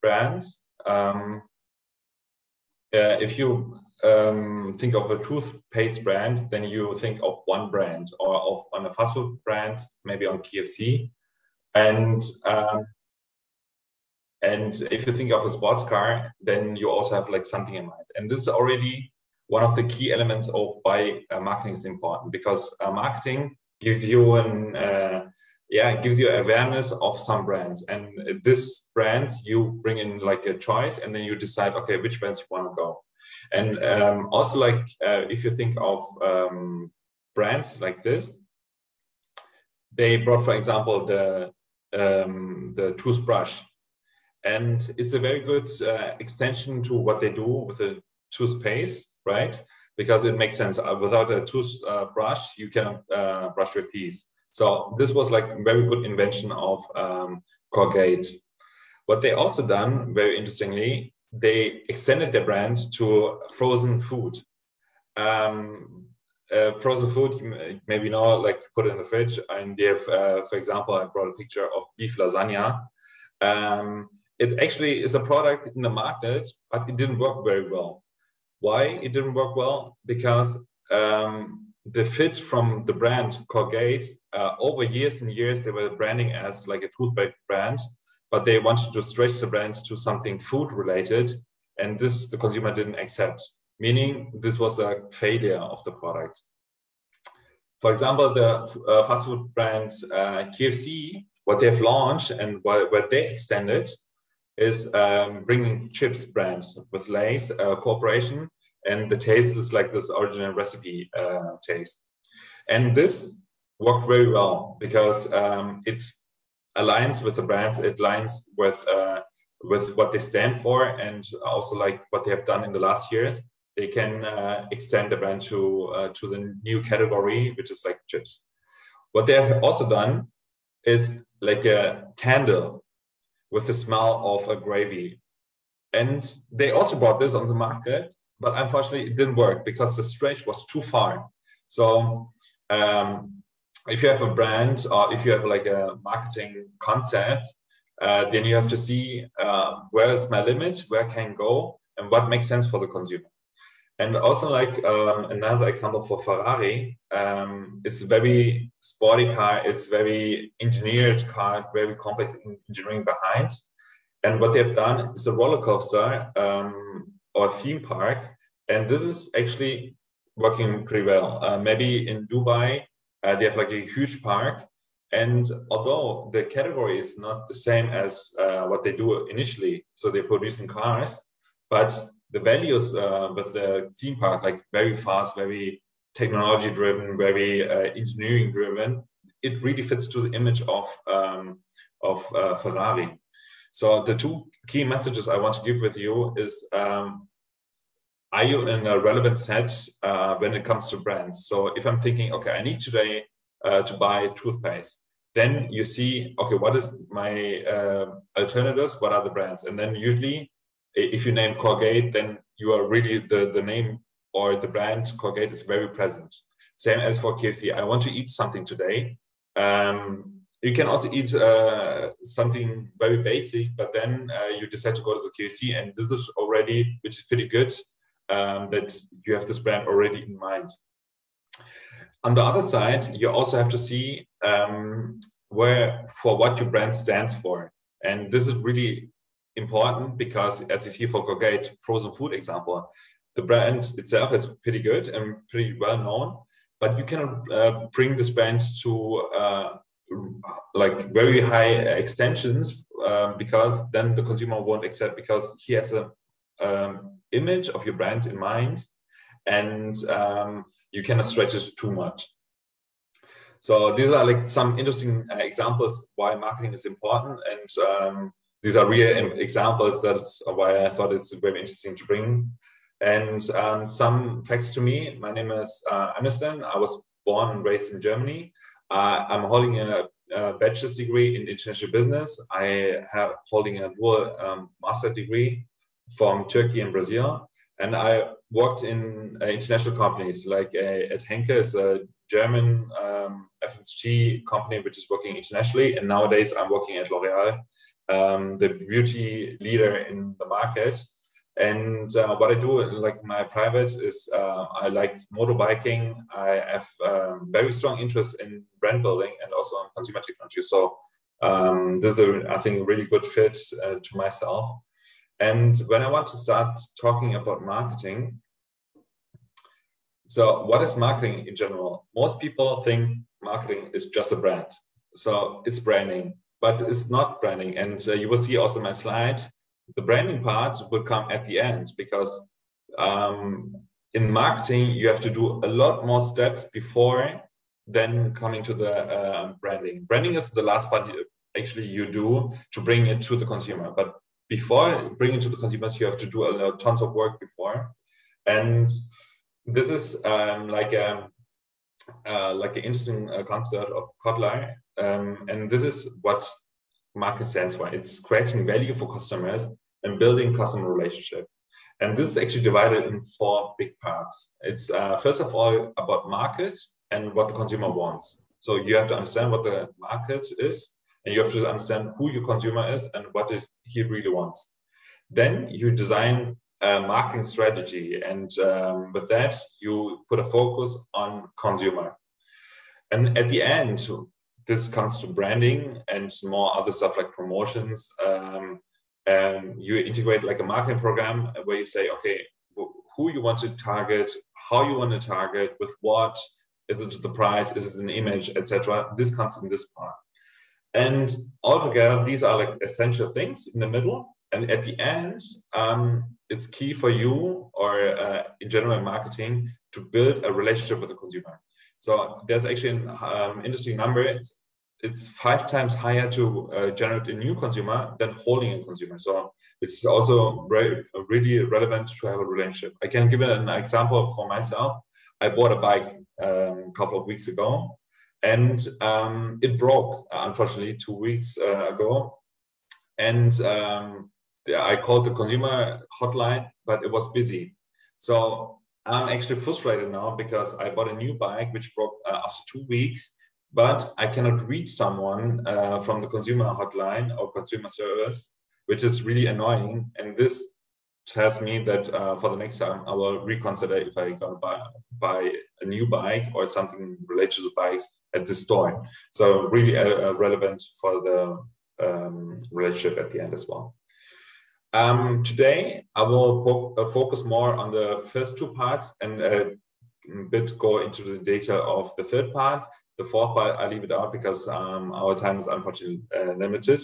brands. If you think of a toothpaste brand, then you think of one brand, or on a fast food brand, maybe on KFC. And if you think of a sports car, then you also have like something in mind. And this is already one of the key elements of why marketing is important, because marketing gives you gives you awareness of some brands, and this brand you bring in like a choice, and then you decide, okay, which brands you want to go. And also, like if you think of brands like this, they brought, for example, the toothbrush, and it's a very good extension to what they do with the toothpaste, right? Because it makes sense. Without a toothbrush, you cannot brush your teeth. So this was like a very good invention of Colgate. What they also done, very interestingly, they extended their brand to frozen food. Frozen food, you maybe know, like put it in the fridge, and they have, for example, I brought a picture of beef lasagna. It actually is a product in the market, but it didn't work very well. Why it didn't work well? Because the fit from the brand Colgate, over years and years, they were branding as like a toothpaste brand, but they wanted to stretch the brand to something food related, and this the consumer didn't accept, meaning this was a failure of the product. For example, the fast food brand KFC, what they've launched and what they extended is bringing chips brand with Lay's cooperation, and the taste is like this original recipe taste. And this worked very well because it aligns with the brands, it aligns with what they stand for, and also like what they have done in the last years. They can extend the brand to the new category, which is like chips. What they have also done is like a candle with the smell of a gravy. And they also brought this on the market, but unfortunately it didn't work because the stretch was too far. So if you have a brand or if you have like a marketing concept, then you have to see where is my limit, where can I go, and what makes sense for the consumer. And also like another example for Ferrari, it's a very sporty car, it's very engineered car, very complex engineering behind. And what they've done is a roller coaster or theme park, and this is actually working pretty well. Maybe in Dubai, they have like a huge park, and although the category is not the same as what they do initially, so they're producing cars, but the values with the theme park, like very fast, very technology driven, very engineering driven, it really fits to the image of Ferrari. So the two key messages I want to give with you is, are you in a relevant set when it comes to brands? So if I'm thinking, okay, I need today to buy toothpaste, then you see, okay, what is my alternatives? What are the brands? And then usually, if you name Colgate, then you are really the name or the brand Colgate is very present. Same as for KFC. I want to eat something today. You can also eat something very basic, but then you decide to go to the KFC, and this is already, which is pretty good, that you have this brand already in mind. On the other side, you also have to see for what your brand stands for. And this is really important because, as you see for Colgate frozen food example, the brand itself is pretty good and pretty well known, but you cannot bring this brand to like very high extensions because then the consumer won't accept, because he has a image of your brand in mind, and you cannot stretch it too much. So these are like some interesting examples why marketing is important, and these are real examples. That's why I thought it's very interesting to bring. And some facts to me. My name is Anushan. I was born and raised in Germany. I'm holding a bachelor's degree in international business. I have holding a dual master degree from Turkey and Brazil. And I worked in international companies like at Henkel, is a German FMCG company which is working internationally. And nowadays I'm working at L'Oreal, the beauty leader in the market. And what I do, like my private, is I like motorbiking. I have very strong interest in brand building and also on consumer technology. So this is, I think, a really good fit to myself. And when I want to start talking about marketing, so what is marketing in general? Most people think marketing is just a brand. So it's branding, but it's not branding. And you will see also my slide, the branding part will come at the end, because in marketing, you have to do a lot more steps before then coming to the branding. Branding is the last part actually you do to bring it to the consumer. But before bringing it to the consumers, you have to do tons of work before. And this is like an interesting concept of Kotler. And this is what marketing stands for. It's creating value for customers and building customer relationship. And this is actually divided in 4 big parts. It's first of all about market and what the consumer wants. So you have to understand what the market is, and you have to understand who your consumer is and what he really wants. Then you design a marketing strategy, and with that, you put a focus on consumer. And at the end, this comes to branding and more other stuff like promotions. And you integrate like a marketing program where you say, okay, who you want to target, how you want to target, with what, is it the price, is it an image, etc. This comes in this part. And altogether, these are like essential things in the middle. And at the end, it's key for you, or in general in marketing, to build a relationship with the consumer. So there's actually an interesting number. It's 5 times higher to generate a new consumer than holding a consumer. So it's also really relevant to have a relationship. I can give an example for myself. I bought a bike a couple of weeks ago, and it broke, unfortunately, 2 weeks ago. And I called the consumer hotline, but it was busy. So I'm actually frustrated now because I bought a new bike which broke after 2 weeks, but I cannot reach someone from the consumer hotline or consumer service, which is really annoying. And this tells me that for the next time, I will reconsider if I gonna buy a new bike or something related to bikes at the store. So really relevant for the relationship at the end as well. Today, I will focus more on the first 2 parts and a bit go into the data of the 3rd part. The 4th part, I leave it out because our time is unfortunately limited.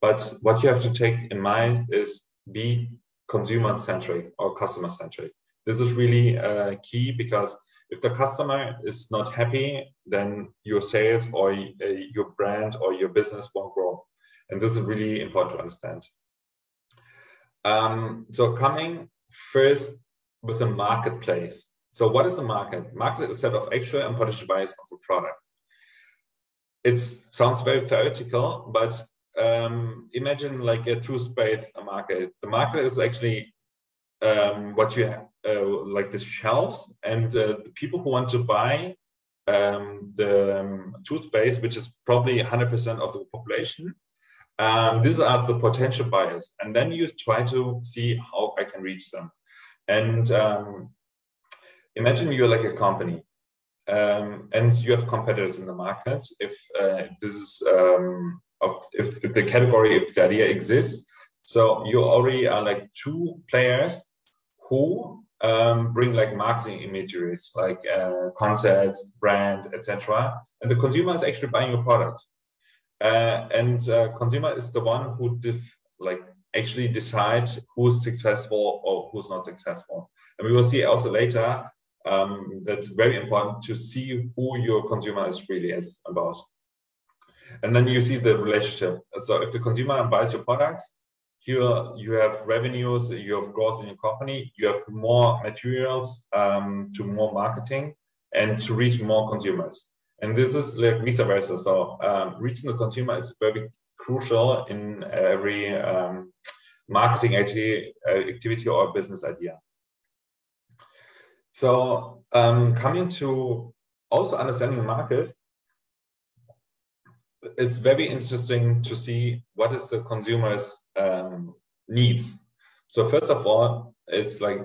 But what you have to take in mind is be consumer-centric or customer-centric. This is really key, because if the customer is not happy, then your sales or your brand or your business won't grow. And this is really important to understand. So coming first with the marketplace. So what is a market? Market is a set of actual and potential buyers of a product. It sounds very theoretical, but imagine like a two-space market. The market is actually what you have, like the shelves, and the people who want to buy the toothpaste, which is probably 100% of the population. These are the potential buyers, and then you try to see how I can reach them. And imagine you're like a company, and you have competitors in the market. If this is if the category, if the idea exists, so you already are like 2 players who bring like marketing imageries, like concepts, brand, etc. And the consumer is actually buying your product. And consumer is the one who actually decides who's successful or who's not successful. And we will see also later that's very important to see who your consumer is really is about. And then you see the relationship. So if the consumer buys your products, you have revenues, you have growth in your company, you have more materials to more marketing and to reach more consumers. And this is like vice versa. So reaching the consumer is very crucial in every marketing activity or business idea. So coming to also understanding the market, it's very interesting to see what is the consumer's needs. So first of all, it's like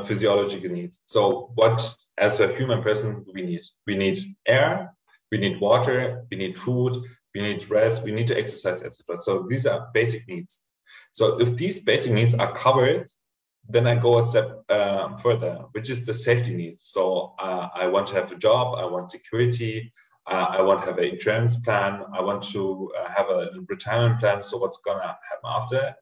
physiological needs. So what, as a human person, we need? We need air, we need water, we need food, we need rest, we need to exercise, etc. So these are basic needs. So if these basic needs are covered, then I go a step further, which is the safety needs. So I want to have a job, I want security, I want to have an insurance plan, I want to have a retirement plan. So what's gonna happen after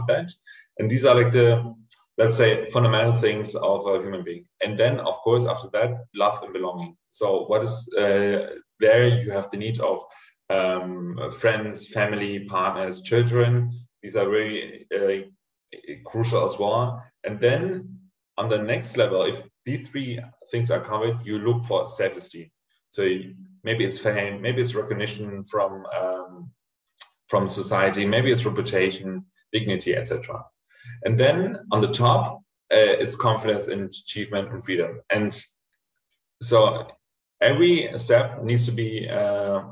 that? And these are like the, let's say, fundamental things of a human being. And then, of course, after that, love and belonging. So what is there? You have the need of friends, family, partners, children. These are very crucial as well. And then on the next level, if these three things are covered, you look for self-esteem. So maybe it's fame, maybe it's recognition from society, maybe it's reputation, dignity, etc. And then on the top, it's confidence in achievement and freedom. And so every step needs to be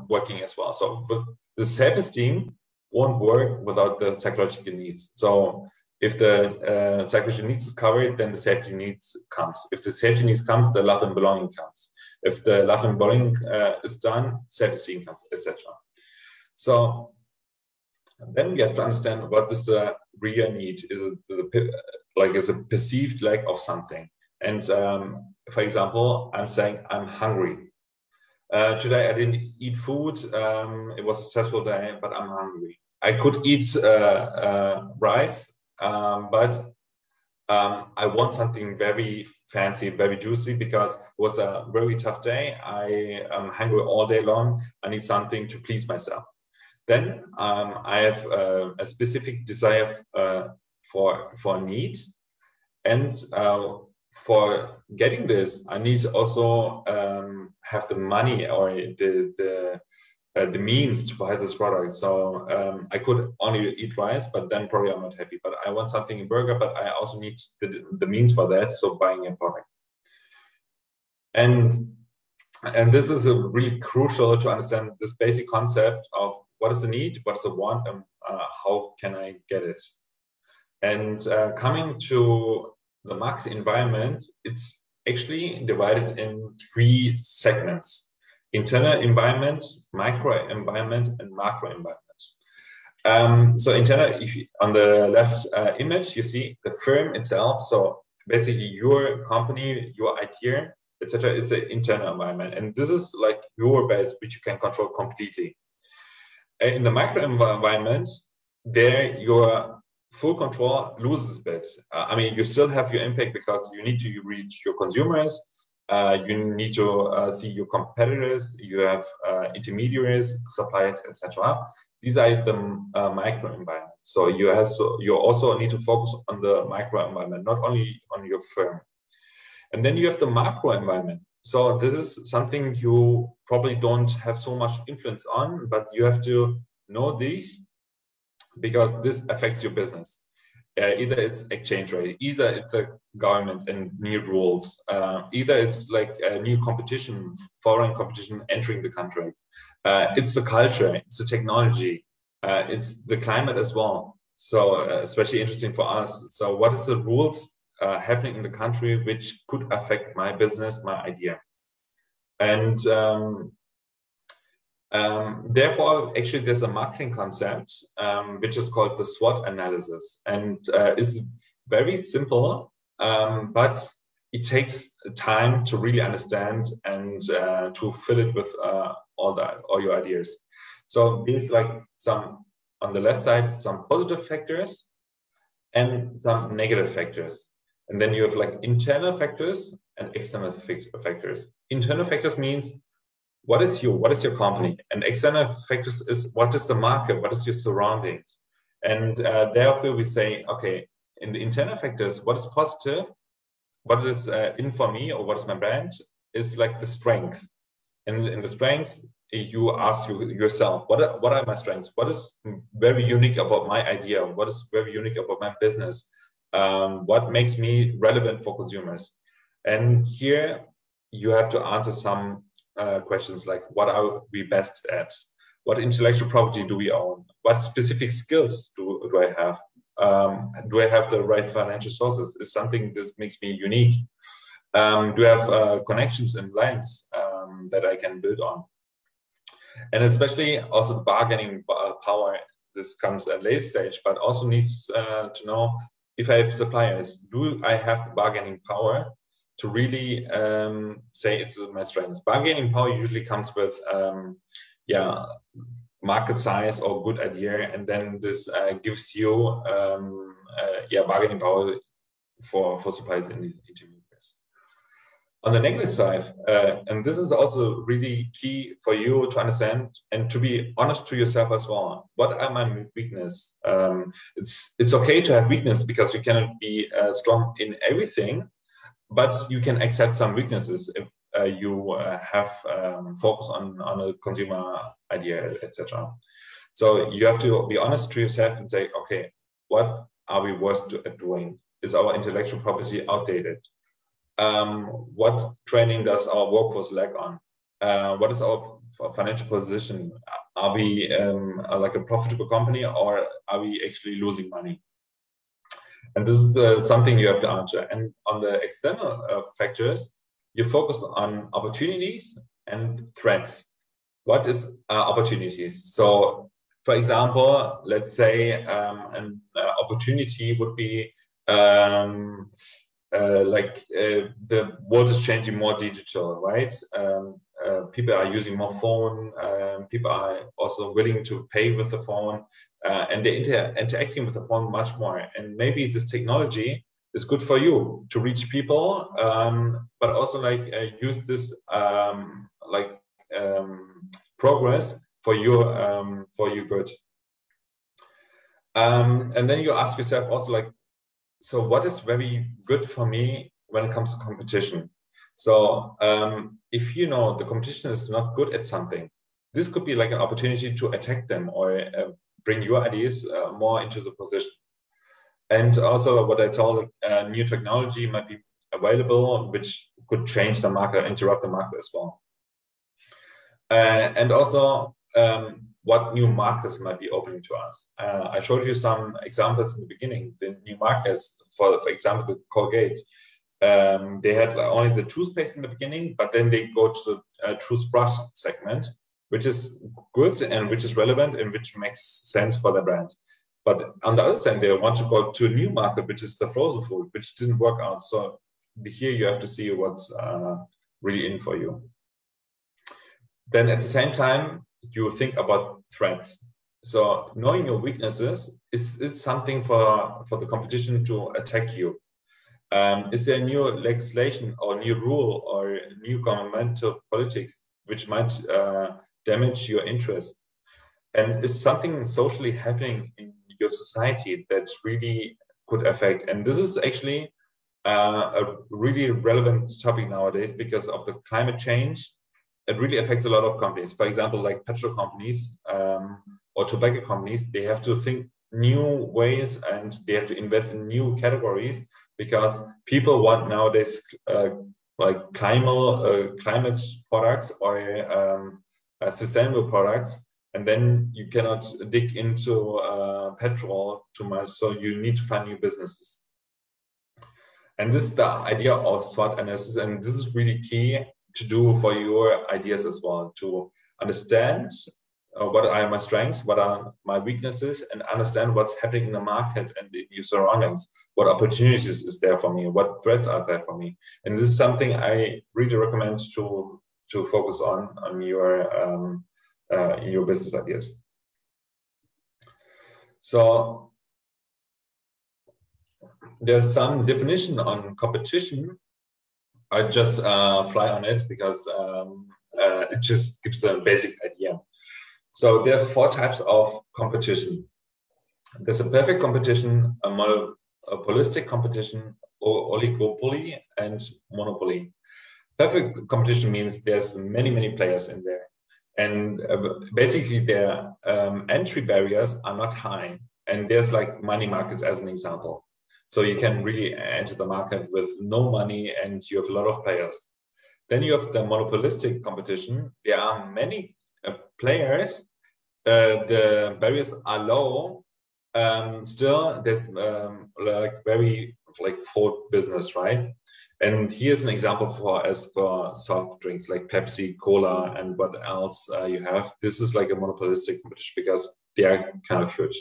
working as well. So but the self-esteem won't work without the psychological needs. So if the psychological needs is covered, then the safety needs comes. If the safety needs comes, the love and belonging comes. If the love and belonging is done, self-esteem comes, etc. So then we have to understand what is the real need. Is it is a perceived lack of something? And for example, I'm saying I'm hungry. Today I didn't eat food. It was a stressful day, but I'm hungry. I could eat rice, but I want something very fancy, very juicy, because it was a very tough day. I am hungry all day long. I need something to please myself. Then I have a specific desire for a need, and for getting this, I need to also have the money or the means to buy this product. So I could only eat rice, but then probably I'm not happy. But I want something in burger, but I also need the means for that. So buying a product, and this is really crucial to understand this basic concept of what is the need, what is the want, and how can I get it. And coming to the market environment, it's actually divided in three segments: internal environment, micro environment, and macro environment. So internal, on the left image, you see the firm itself. So basically your company, your idea, etc. It's an internal environment. And this is like your base, which you can control completely. In the micro environment, there your full control loses a bit. I mean, you still have your impact because you need to reach your consumers, you need to see your competitors, you have intermediaries, suppliers, etc. These are the micro environment. So you also need to focus on the micro environment, not only on your firm. And then you have the macro environment. So this is something you probably don't have so much influence on, but you have to know these because this affects your business. Either it's exchange rate, either it's the government and new rules, either it's like a new competition, foreign competition entering the country. It's the culture, it's the technology, it's the climate as well. So especially interesting for us. So what is the rules happening in the country which could affect my business, my idea? And therefore, actually, there's a marketing concept which is called the Swot Analysis, and it's very simple, but it takes time to really understand and to fill it with all your ideas. So there's like some, on the left side, some positive factors and some negative factors. And then you have like internal factors and external factors. Internal factors means what is your company, and external factors is what is the market, what is your surroundings. And therefore we say, okay, in the internal factors, what is positive, what is in for me, or what is my brand, is like the strength. And in the strengths, you ask yourself, what are my strengths? What is very unique about my idea? What is very unique about my business? What makes me relevant for consumers? And here you have to answer some questions like, what are we best at? What intellectual property do we own? What specific skills do I have? Do I have the right financial sources? Is something that makes me unique? Do I have connections and lines that I can build on? And especially also the bargaining power. This comes at a later stage, but also needs to know if I have suppliers, do I have the bargaining power to really say it's my strength? Bargaining power usually comes with market size or good idea, and then this gives you bargaining power for suppliers in the intermediaries. On the negative side, and this is also really key for you to understand and to be honest to yourself as well. What are my weaknesses? It's okay to have weakness because you cannot be strong in everything, but you can accept some weaknesses if you have focus on a consumer idea, etc. So you have to be honest to yourself and say, okay, what are we worst at doing? Is our intellectual property outdated? What training does our workforce lack on? What is our financial position? Are we like a profitable company, or are we actually losing money? And this is something you have to answer. And on the external factors, you focus on opportunities and threats. What is opportunities? So, for example, let's say an opportunity would be the world is changing more digital, right? People are using more phone. People are also willing to pay with the phone, and they're interacting with the phone much more. And maybe this technology is good for you to reach people, but also use this progress for your good. And then you ask yourself also so what is very good for me when it comes to competition? So if you know the competition is not good at something, this could be like an opportunity to attack them or bring your ideas more into the position. And also what I told, new technology might be available, which could change the market, interrupt the market as well. And also what new markets might be opening to us. I showed you some examples in the beginning. The new markets, for example, the Colgate, they had only the toothpaste in the beginning, but then they go to the toothbrush segment, which is good and which is relevant and which makes sense for the brand. But on the other side, they want to go to a new market, which is the frozen food, which didn't work out. So here you have to see what's really in for you. Then at the same time, you think about threats. So knowing your weaknesses is something for the competition to attack you. Is there new legislation or new rule or new governmental politics which might damage your interest? And is something socially happening in your society that really could affect? And this is actually a really relevant topic nowadays because of the climate change. It really affects a lot of companies. For example, like petrol companies or tobacco companies, they have to think new ways and they have to invest in new categories because people want nowadays like climate products or sustainable products. And then you cannot dig into petrol too much. So you need to find new businesses. And this is the idea of SWOT analysis. And this is really key to do for your ideas as well, to understand what are my strengths, what are my weaknesses, and understand what's happening in the market and in your surroundings, what opportunities is there for me, what threats are there for me. And this is something I really recommend to focus on your business ideas. So there's some definition on competition. I just fly on it because it just gives a basic idea. So there's 4 types of competition. There's a perfect competition, a monopolistic competition, oligopoly, and monopoly. Perfect competition means there's many players in there. And basically their entry barriers are not high. And there's like money markets as an example. So you can really enter the market with no money and you have a lot of players. Then you have the monopolistic competition. There are many players the barriers are low, still there's like very like for business, right? And here's an example for soft drinks like Pepsi, Cola, and what else you have. This is like a monopolistic competition because they are kind of huge.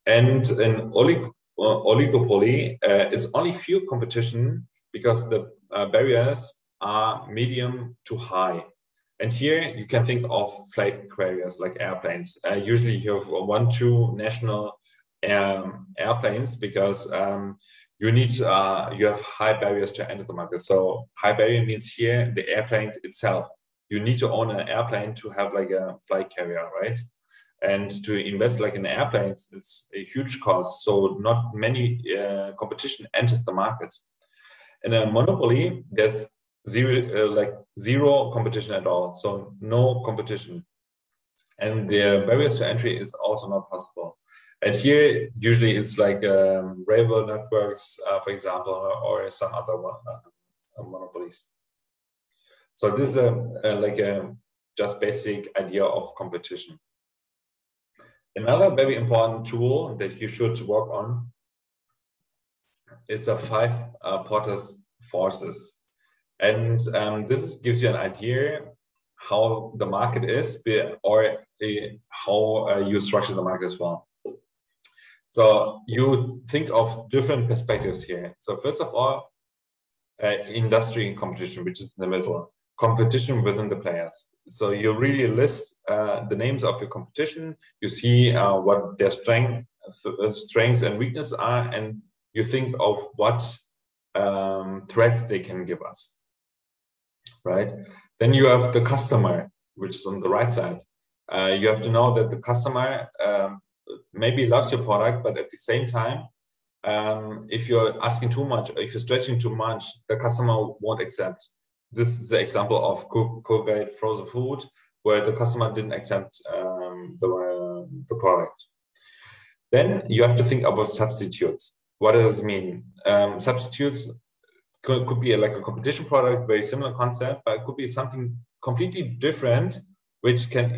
And in oligopoly, it's only few competition because the barriers are medium to high. And here you can think of flight carriers like airplanes. Usually you have 1, 2 national airplanes because you have high barriers to enter the market. So high barrier means here the airplane itself. You need to own an airplane to have like a flight carrier, right? And to invest like in airplanes, it's a huge cost. So not many competition enters the market. In a monopoly, there's zero competition at all. So no competition. And the barriers to entry is also not possible. And here, usually it's like railroad networks, for example, or some other monopolies. So this is like a just basic idea of competition. Another very important tool that you should work on is the 5 Potus forces. And this gives you an idea how the market is or how you structure the market as well. So you think of different perspectives here. So first of all, industry and competition, which is in the middle, competition within the players. So you really list the names of your competition, you see what their strengths and weaknesses are, and you think of what threats they can give us, right? Then you have the customer, which is on the right side. You have to know that the customer maybe loves your product, but at the same time, if you're asking too much, or if you're stretching too much, the customer won't accept. This is the example of Colgate frozen food, where the customer didn't accept the product. Then you have to think about substitutes. What does it mean? Substitutes could be like a competition product, very similar concept, but it could be something completely different, which can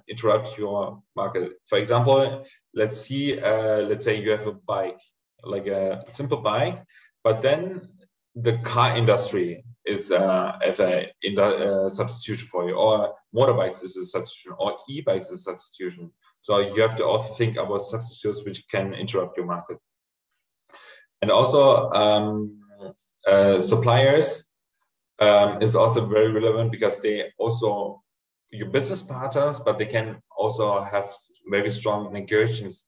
interrupt your market. For example, let's say you have a bike, like a simple bike, but then the car industry is as a substitution for you, or motorbikes is a substitution, or e-bikes is a substitution. So you have to also think about substitutes which can interrupt your market. And also suppliers is also very relevant because they also your business partners, but they can also have very strong negotiations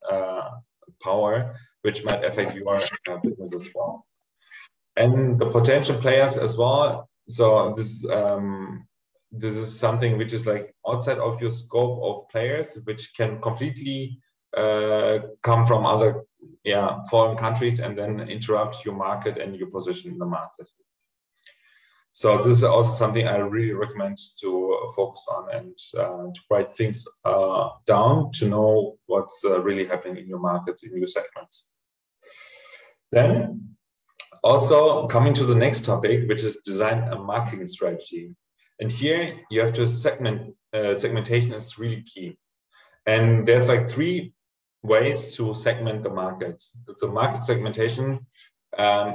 power, which might affect your business as well. And the potential players as well. So this is something which is like outside of your scope of players, which can completely come from other foreign countries and then interrupt your market and your position in the market. So this is also something I really recommend to focus on and to write things down to know what's really happening in your market, in your segments. Then also coming to the next topic, which is design a marketing strategy. And here you have to segmentation is really key. And there's like 3 ways to segment the market. So market segmentation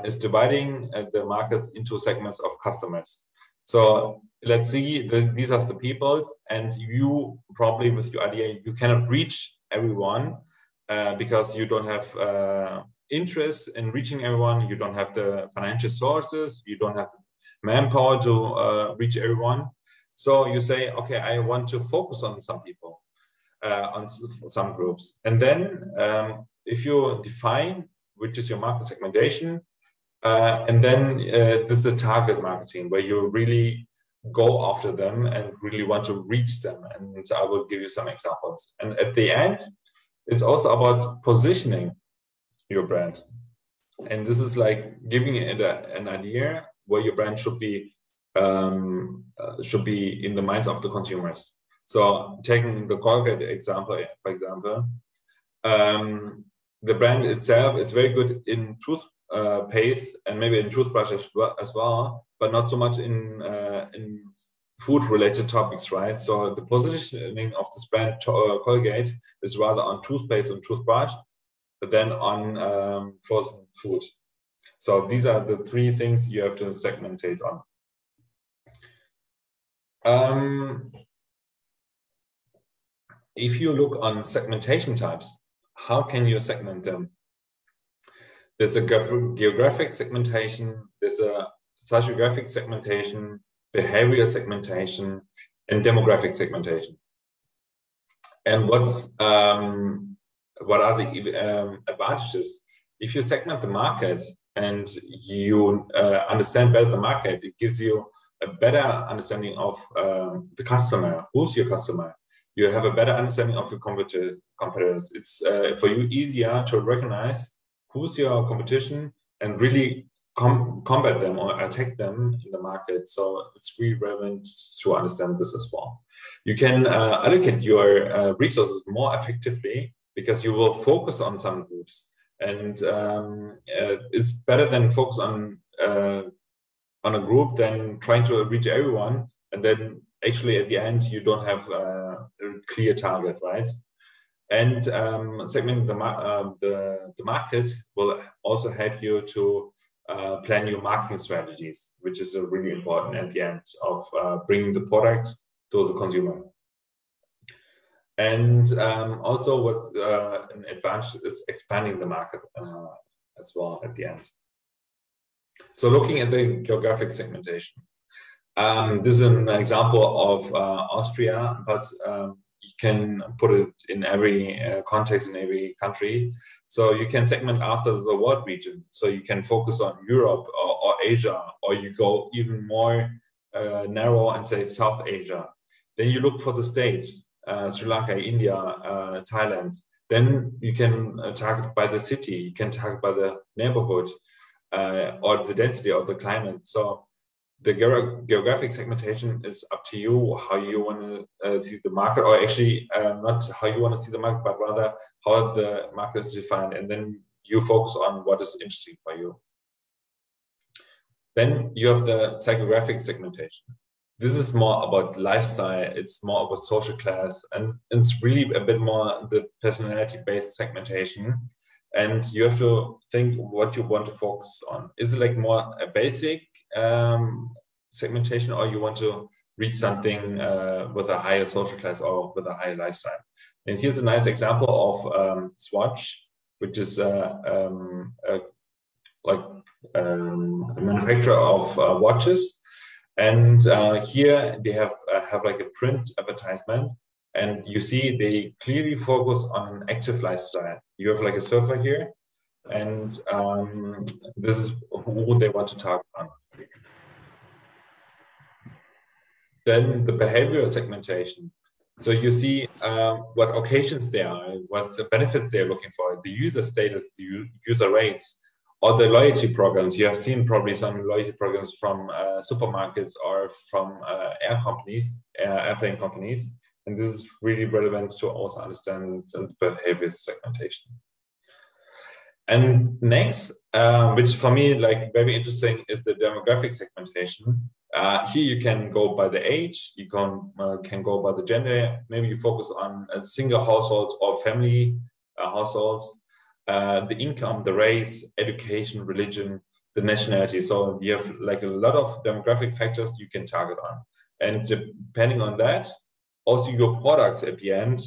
is dividing the markets into segments of customers. So let's see, these are the people, and you probably with your idea, you cannot reach everyone because you don't have interest in reaching everyone, you don't have the financial sources, you don't have manpower to reach everyone. So you say, okay, I want to focus on some people, on some groups. And then if you define which is your market segmentation, and then this is the target marketing, where you really go after them and really want to reach them. And I will give you some examples. And at the end, it's also about positioning your brand. And this is like giving it an idea where your brand should be in the minds of the consumers. So taking the Colgate example, for example, the brand itself is very good in toothpaste and maybe in toothbrush as well, but not so much in food-related topics, right? So the positioning of this brand Colgate is rather on toothpaste and toothbrush, but then on frozen food. So these are the three things you have to segmentate on. If you look on segmentation types, how can you segment them? There's a geographic segmentation, there's a psychographic segmentation, behavioral segmentation, and demographic segmentation. And what are the advantages? If you segment the market and you understand better the market, it gives you a better understanding of the customer. Who's your customer? You have a better understanding of your competitors. It's for you easier to recognize who's your competition and really combat them or attack them in the market. So it's really relevant to understand this as well. You can allocate your resources more effectively because you will focus on some groups, and it's better than focus on a group than trying to reach everyone, and then actually at the end you don't have a clear target, right? And segmenting the market will also help you to plan your marketing strategies, which is really important at the end of bringing the product to the consumer. And also what an advantage is expanding the market as well at the end. So looking at the geographic segmentation, this is an example of Austria, but you can put it in every context in every country. So you can segment after the world region. So you can focus on Europe or Asia, or you go even more narrow and say South Asia. Then you look for the states, Sri Lanka, India, Thailand. Then you can target by the city, you can target by the neighborhood, or the density of the climate. So the geographic segmentation is up to you, how you want to see the market, or actually not how you want to see the market, but rather how the market is defined. And then you focus on what is interesting for you. Then you have the psychographic segmentation. This is more about lifestyle, it's more about social class, and it's really a bit more the personality-based segmentation. And you have to think what you want to focus on. Is it like more a basic segmentation, or you want to reach something with a higher social class or with a higher lifestyle? And here's a nice example of Swatch, which is a manufacturer of watches. And here they have like a print advertisement, and you see they clearly focus on an active lifestyle. You have like a surfer here, and this is who they want to target on. Then the behavioral segmentation. So you see what occasions they are, what the benefits they're looking for, the user status, the user rates, or the loyalty programs. You have seen probably some loyalty programs from supermarkets or from airplane companies. And this is really relevant to also understand the behavior segmentation. And next, which for me, like very interesting, is the demographic segmentation. Here you can go by the age, you can go by the gender. Maybe you focus on a single household or family households, the income, the race, education, religion, the nationality. So you have like a lot of demographic factors you can target on. And depending on that, also your products at the end,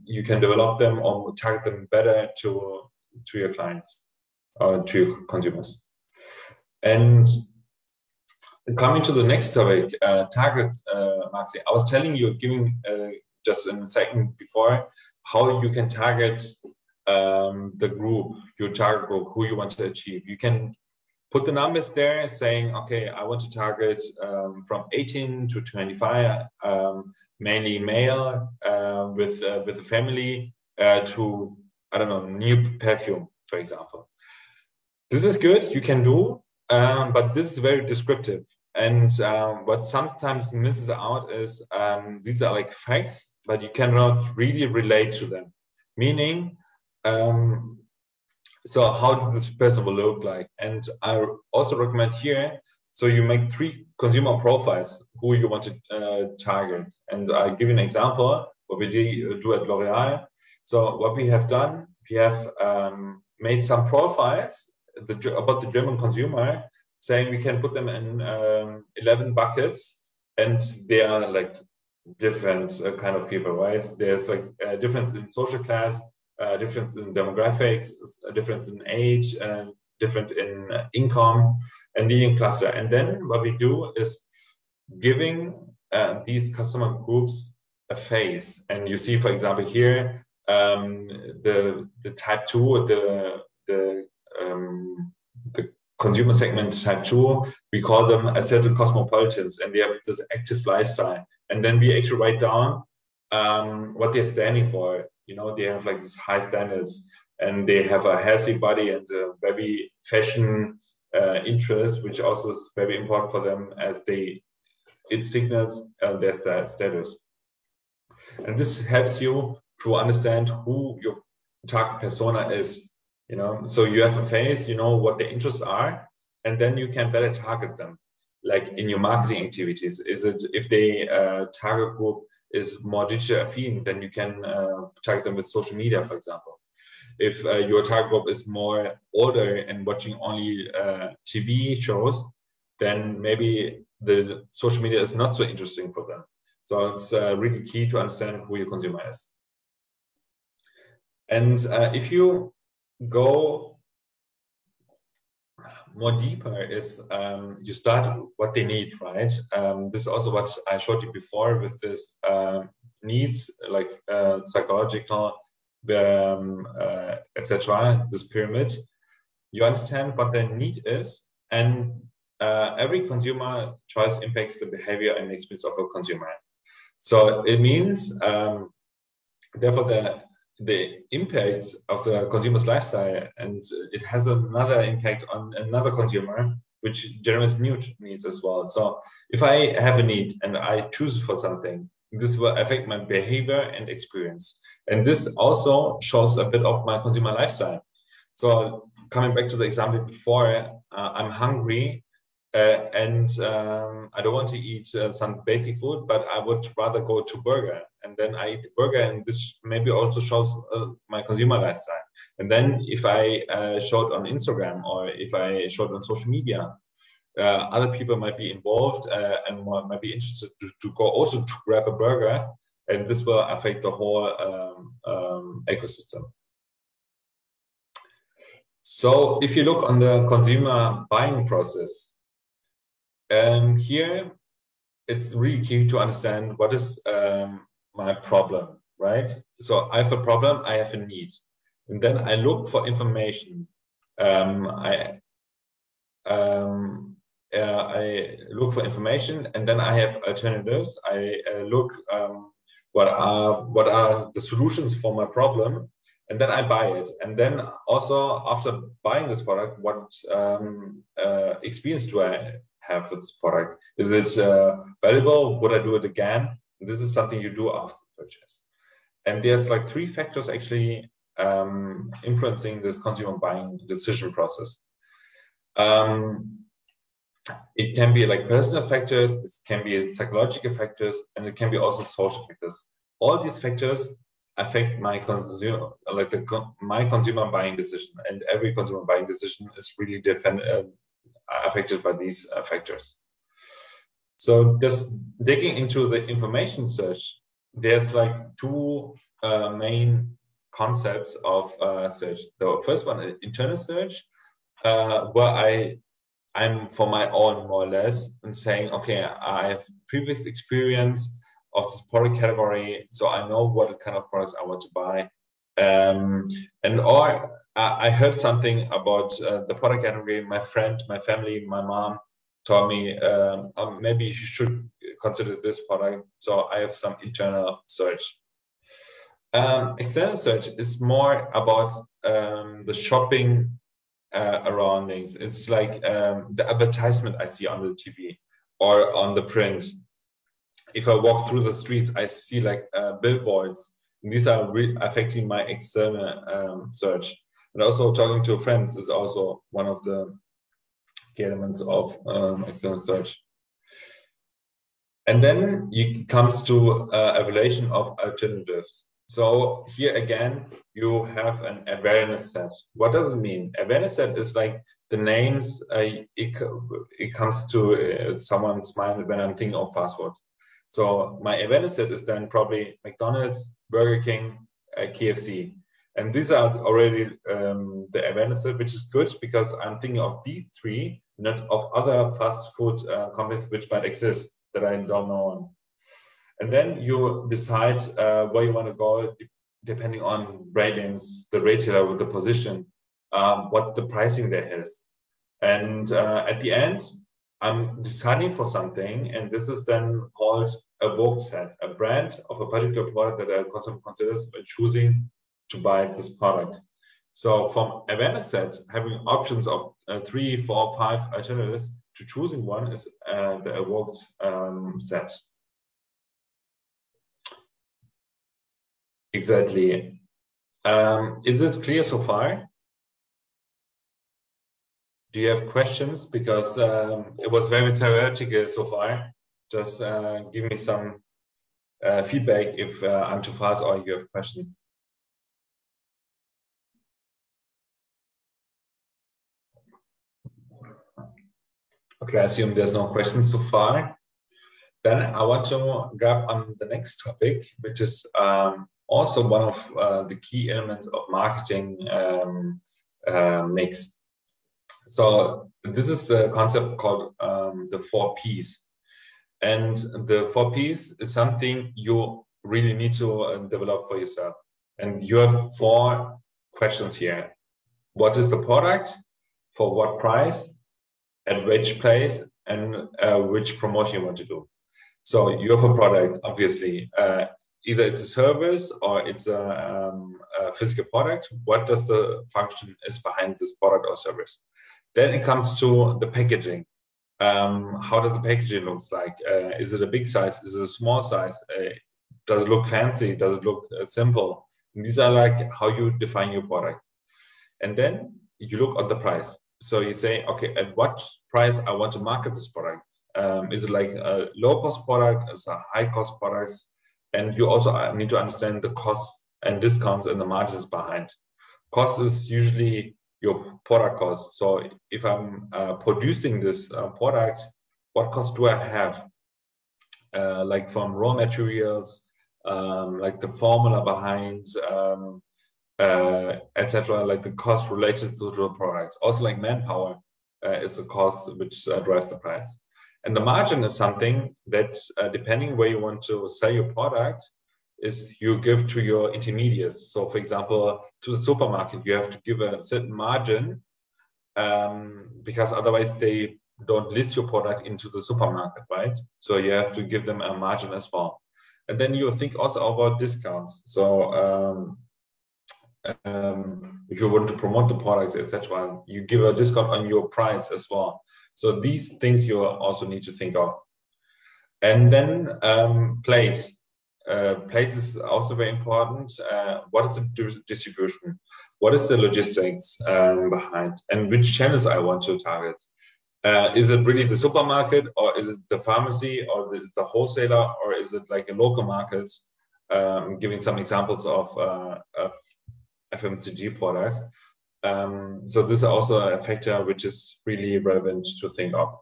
you can develop them or target them better to your clients or to your consumers. And coming to the next topic, target marketing. I was telling you, giving just in a second before, how you can target the group, your target group, who you want to achieve. You can put the numbers there saying, okay, I want to target from 18 to 25, mainly male, with a family, to, I don't know, new perfume, for example. This is good, you can do, but this is very descriptive. And what sometimes misses out is these are like facts, but you cannot really relate to them. Meaning, so how does this person will look like? And I also recommend here So you make 3 consumer profiles who you want to target. And I'll give you an example what we do at L'Oreal. So what we have done, we have made some profiles about the German consumer, saying we can put them in 11 buckets, and they are like different kind of people, right? There's like a difference in social class, difference in demographics, a difference in age, different in income, and leading cluster. And then what we do is giving these customer groups a face. And you see, for example, here the type 2, the consumer segment type 2, we call them assertive cosmopolitans, and they have this active lifestyle. And then we actually write down what they're standing for. You know, they have like these high standards, and they have a healthy body and a very fashion interest, which also is very important for them, as it signals their status. And this helps you to understand who your target persona is. You know, so you have a face, you know what their interests are, and then you can better target them. Like in your marketing activities, is it if they target group is more digital affine, then you can target them with social media, for example. If your target group is more older and watching only TV shows, then maybe the social media is not so interesting for them. So it's really key to understand who your consumer is. And if you go more deeper, is you start what they need, right? This is also what I showed you before with this needs, like psychological, etc. This pyramid. You understand what their need is, and every consumer choice impacts the behavior and experience of a consumer. So it means, therefore, the impact of the consumer's lifestyle, and it has another impact on another consumer, which generates new needs as well. So if I have a need and I choose for something, this will affect my behavior and experience. And this also shows a bit of my consumer lifestyle. So coming back to the example before, I'm hungry and I don't want to eat some basic food, but I would rather go to burger. And then I eat the burger, and this maybe also shows my consumer lifestyle. And then if I show it on Instagram, or if I show it on social media, other people might be involved and might be interested to go also to grab a burger, and this will affect the whole ecosystem. So if you look on the consumer buying process, here it's really key to understand what is my problem, right? So I have a problem, I have a need, and then I look for information. I look for information, and then I have alternatives. I look what are the solutions for my problem, and then I buy it. And then also after buying this product, what experience do I have with this product? Is it valuable? Would I do it again? This is something you do after purchase. And there's like 3 factors actually influencing this consumer buying decision process. It can be like personal factors, it can be psychological factors, and it can be also social factors. All these factors affect my consumer, like my consumer buying decision, and every consumer buying decision is really affected by these factors. So just digging into the information search, there's like 2 main concepts of search. The first one is internal search, where I'm for my own, more or less, and saying, okay, I have previous experience of this product category, so I know what kind of products I want to buy. Or I heard something about the product category. My friend, my family, my mom told me, maybe you should consider this product. So I have some internal search. External search is more about the shopping surroundings. It's like the advertisement I see on the TV or on the print. If I walk through the streets, I see like billboards. And these are affecting my external search. And also talking to friends is also one of the key elements of external search. And then it comes to evaluation of alternatives. So here again, you have an awareness set. What does it mean? Awareness set is like the names, it comes to someone's mind when I'm thinking of fast food. So my awareness set is then probably McDonald's, Burger King, KFC. And these are already the awareness set, which is good because I'm thinking of these three, not of other fast food companies which might exist that I don't know. And then you decide where you want to go depending on ratings, the retailer with the position, what the pricing there is. And at the end, I'm deciding for something, and this is then called a vogue set, a brand of a particular product that a consumer considers when choosing to buy this product. So from awareness set, having options of 3, 4, 5 alternatives to choosing one is the evoked set. Exactly. Is it clear so far? Do you have questions? Because it was very theoretical so far. Just give me some feedback if I'm too fast or you have questions. Okay, I assume there's no questions so far. Then I want to grab on the next topic, which is also one of the key elements of marketing mix. So this is the concept called the 4 Ps. And the 4 Ps is something you really need to develop for yourself. And you have 4 questions here. What is the product? For what price? At which place? And which promotion you want to do? So you have a product, obviously. Either it's a service or it's a physical product. What does the function is behind this product or service? Then it comes to the packaging. How does the packaging look like? Is it a big size? Is it a small size? Does it look fancy? Does it look simple? And these are like how you define your product. And then you look at the price. So you say, okay, at what price I want to market this product? Is it like a low-cost product? Is it a high-cost product? And you also need to understand the costs and discounts and the margins behind. Cost is usually your product cost. So if I'm producing this product, what cost do I have? Like from raw materials, like the formula behind, etc., like the cost related to the product. Also like manpower is a cost which drives the price. And the margin is something that depending where you want to sell your product is you give to your intermediates. So for example, to the supermarket, you have to give a certain margin because otherwise they don't list your product into the supermarket, right? So you have to give them a margin as well. And then you think also about discounts. So if you want to promote the products, etc., you give a discount on your price as well. So these things you also need to think of. And then place. Place is also very important. What is the distribution? What is the logistics behind? And which channels I want to target? Is it really the supermarket, or is it the pharmacy, or is it the wholesaler, or is it like a local market? Giving some examples of FMCG products. So this is also a factor which is really relevant to think of.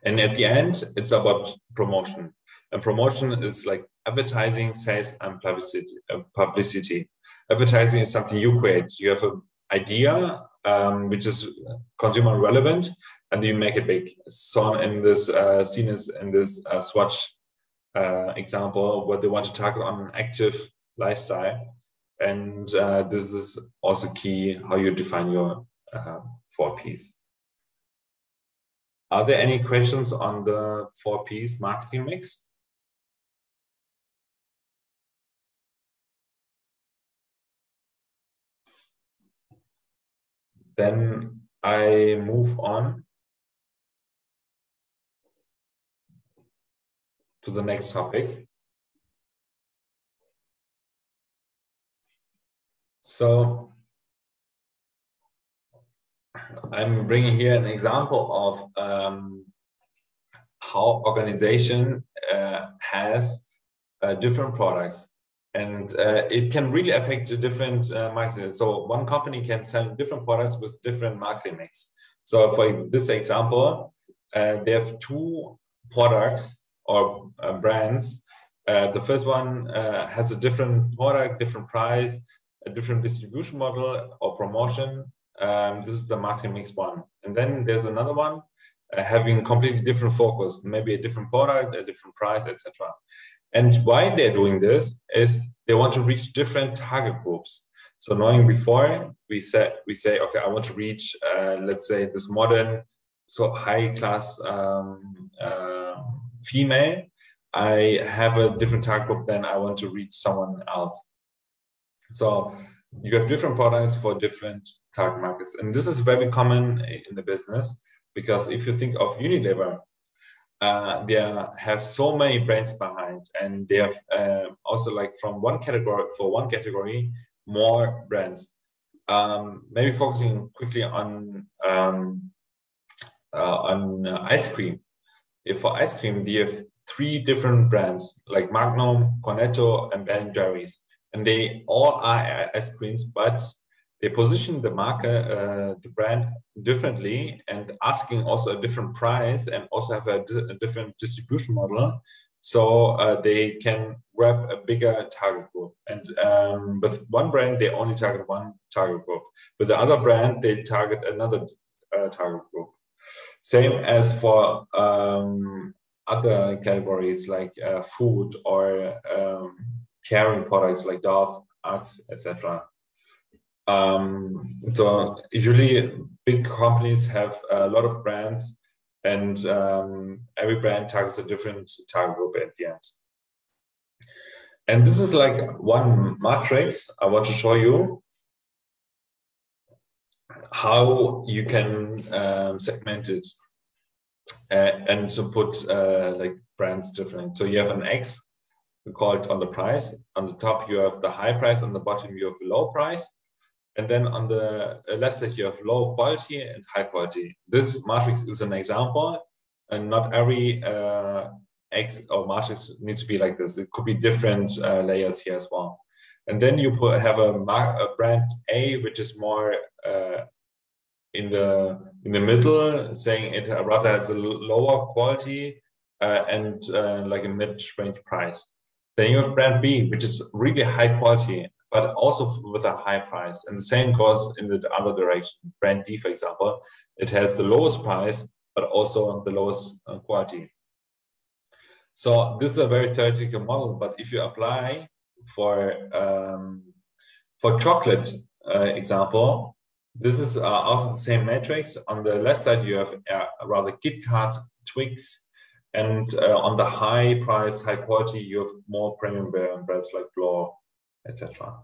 And at the end, it's about promotion. And promotion is like advertising, sales, and publicity. Advertising is something you create. You have an idea which is consumer relevant, and you make it big. So in this seen as in this Swatch example, where they want to target on an active lifestyle. And this is also key how you define your 4 Ps. Are there any questions on the 4 Ps marketing mix? Then I move on to the next topic. So I'm bringing here an example of how organization has different products, and it can really affect the different markets. So one company can sell different products with different marketing mix. So for this example, they have two products or brands. The first one has a different product, different price, a different distribution model or promotion. This is the marketing mix one. And then there's another one having completely different focus, maybe a different product, a different price, etc. And why they're doing this is they want to reach different target groups. So knowing before, we say, okay, I want to reach, let's say, this modern, so high class female. I have a different target group than I want to reach someone else. So you have different products for different target markets. And this is very common in the business, because if you think of Unilever, they have so many brands behind, and they have also, like, from one category, more brands. Maybe focusing quickly on ice cream. If for ice cream, they have 3 different brands like Magnum, Cornetto, and Ben & Jerry's, and they all are ice creams, but they position the market, the brand differently, and asking also a different price, and also have a different distribution model. So they can grab a bigger target group. And with one brand, they only target one target group. With the other brand, they target another target group. Same as for other categories like food or caring products like Dove, Axe, etc. So usually big companies have a lot of brands, and every brand targets a different target group at the end. And this is like one matrix I want to show you how you can segment it and to put like brands different. So you have an X, we call it on the price. On the top you have the high price, on the bottom you have the low price. And then on the left side, you have low quality and high quality. This matrix is an example, and not every X or matrix needs to be like this. It could be different layers here as well. And then you have a brand A, which is more in the middle, saying it rather has a lower quality and like a mid-range price. Then you have brand B, which is really high quality, but also with a high price. And the same goes in the other direction. Brand D, for example, it has the lowest price, but also the lowest quality. So this is a very theoretical model, but if you apply for chocolate example, this is also the same matrix. On the left side, you have rather Kit Kat, Twix, and on the high price, high quality, you have more premium brands like Blore, etc.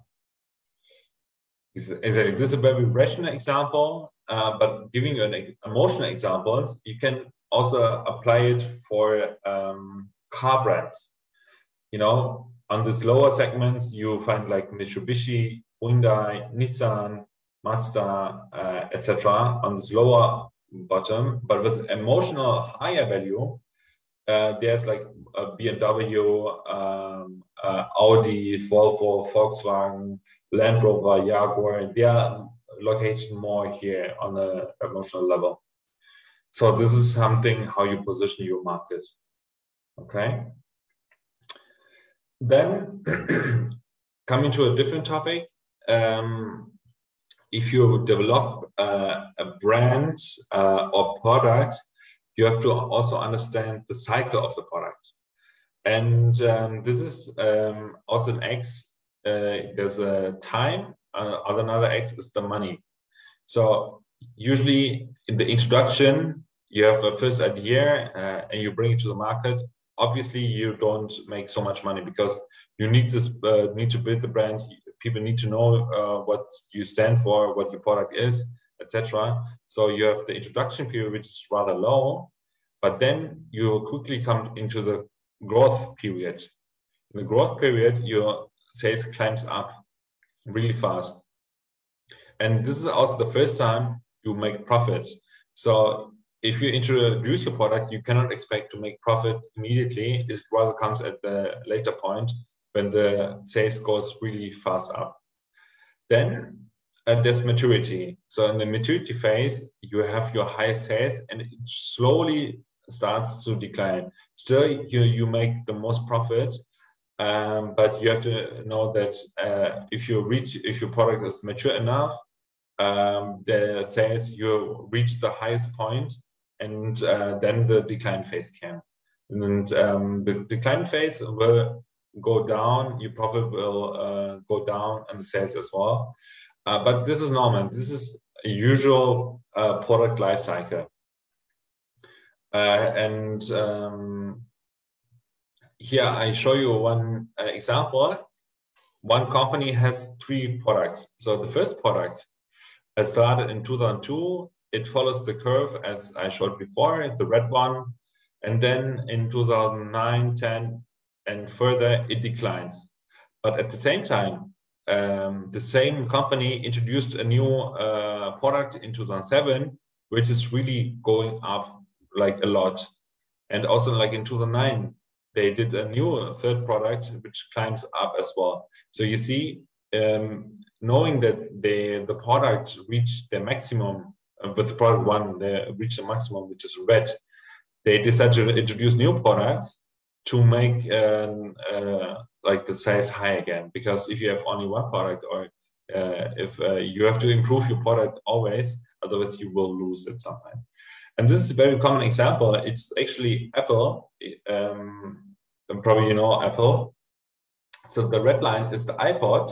Exactly. This is a very rational example, but giving you an emotional examples, you can also apply it for car brands. You know, on these lower segments, you find like Mitsubishi, Hyundai, Nissan, Mazda, etc. on this lower bottom, but with emotional higher value, there's like a BMW, Audi, Volvo, Volkswagen, Land Rover, Jaguar. They are located more here on the emotional level. So this is something how you position your market. Okay. Then coming to a different topic, if you develop a brand or product, you have to also understand the cycle of the product. And this is also an X. There's a time, another X is the money. So usually in the introduction, you have a first idea and you bring it to the market. Obviously, you don't make so much money because you need this need to build the brand. People need to know what you stand for, what your product is, etc. So you have the introduction period, which is rather low, but then you quickly come into the growth period. In the growth period, your sales climbs up really fast. And this is also the first time you make profit. So if you introduce your product, you cannot expect to make profit immediately. It rather comes at the later point when the sales goes really fast up. Then there's maturity. So in the maturity phase, you have your highest sales and it slowly starts to decline. Still, you make the most profit, but you have to know that if your product is mature enough, the sales, you reach the highest point, and then the decline phase came. And the decline phase will go down, your profit will go down, and the sales as well. But this is normal. This is a usual product life cycle. Here I show you one example. One company has 3 products. So the first product started in 2002. It follows the curve as I showed before, the red one. And then in 2009, 10, and further, it declines. But at the same time, the same company introduced a new product in 2007, which is really going up like a lot. And also like in 2009, they did a new third product, which climbs up as well. So you see, knowing that the product reached their maximum, with product 1, they reached the maximum, which is red. They decided to introduce new products to make like the sales high again. Because if you have only one product, or if you have to improve your product always, otherwise you will lose at some time. And this is a very common example. It's actually Apple. And probably you know Apple. So the red line is the iPod,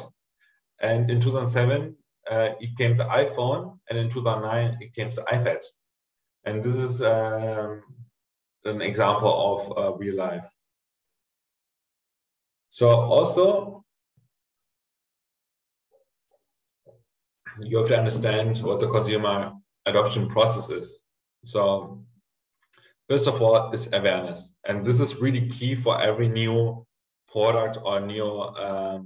and in 2007 it came the iPhone, and in 2009 it came the iPad. And this is an example of real life. So also you have to understand what the consumer adoption process is. So first of all is awareness. And this is really key for every new product or new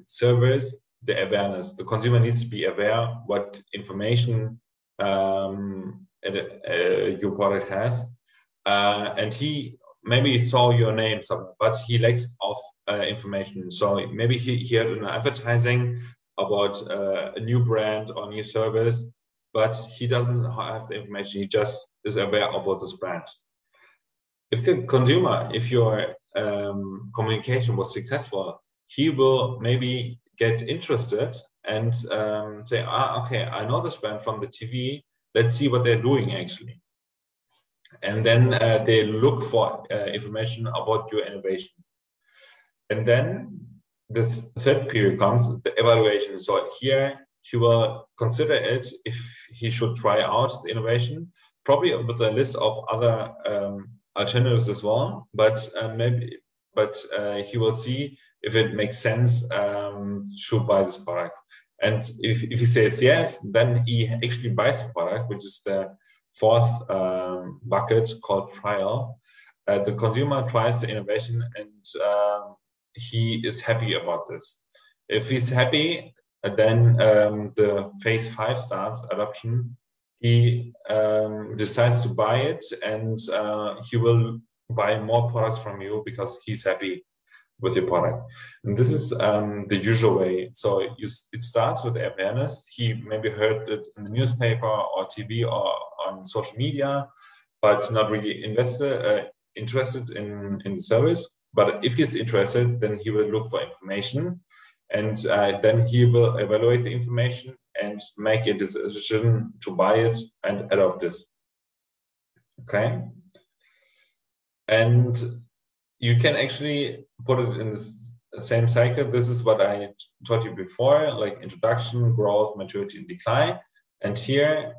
service, the awareness. The consumer needs to be aware what information your product has. And he maybe saw your name somewhere, but he lacks of information. So maybe he had an advertising about a new brand or new service, but he doesn't have the information. He just is aware about this brand. If the consumer, if your communication was successful, he will maybe get interested and say, okay, I know this brand from the TV. Let's see what they're doing actually. And then they look for information about your innovation. And then the third period comes, the evaluation. So here he will consider it if he should try out the innovation, probably with a list of other alternatives as well. But he will see if it makes sense to buy this product. And if he says yes, then he actually buys the product, which is the fourth bucket called trial. The consumer tries the innovation and he is happy about this. If he's happy, then the phase 5 starts, adoption. He decides to buy it, and he will buy more products from you because he's happy with your product. And this is the usual way. So it starts with awareness. He maybe heard it in the newspaper or TV or on social media, but not really interested in the service. But if he's interested, then he will look for information, and then he will evaluate the information and make a decision to buy it and adopt it. Okay. And you can actually put it in the same cycle. This is what I taught you before, like introduction, growth, maturity, and decline. And here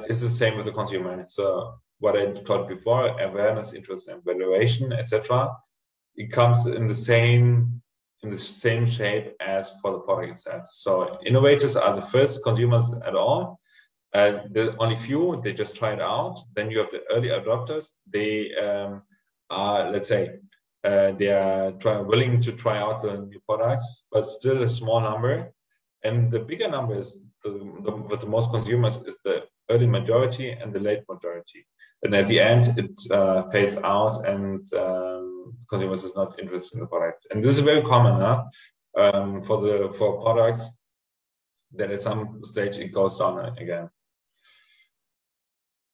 is the same with the consumer. So what I taught before, awareness, interest, and evaluation, etc. It comes in the same shape as for the product itself. So innovators are the first consumers at all. The only few, they just try it out. Then you have the early adopters. They are, let's say, they are willing to try out the new products, but still a small number. And the bigger numbers with the most consumers is the early majority and the late majority. And at the end, it fades out, and consumers is not interested in the product. And this is very common for products that at some stage it goes down again.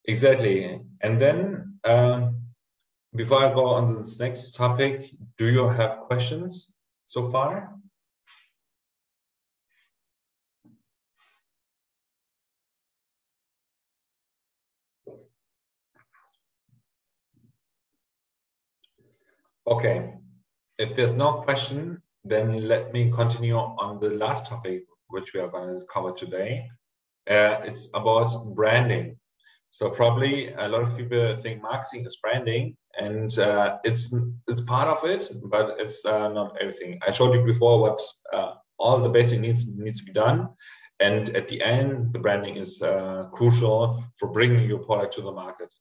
Exactly. And then before I go on to this next topic, do you have questions so far? Okay, if there's no question, then let me continue on the last topic, which we are going to cover today. It's about branding. So probably a lot of people think marketing is branding, and it's part of it, but it's not everything. I showed you before what all the basic needs to be done, and at the end, the branding is crucial for bringing your product to the market.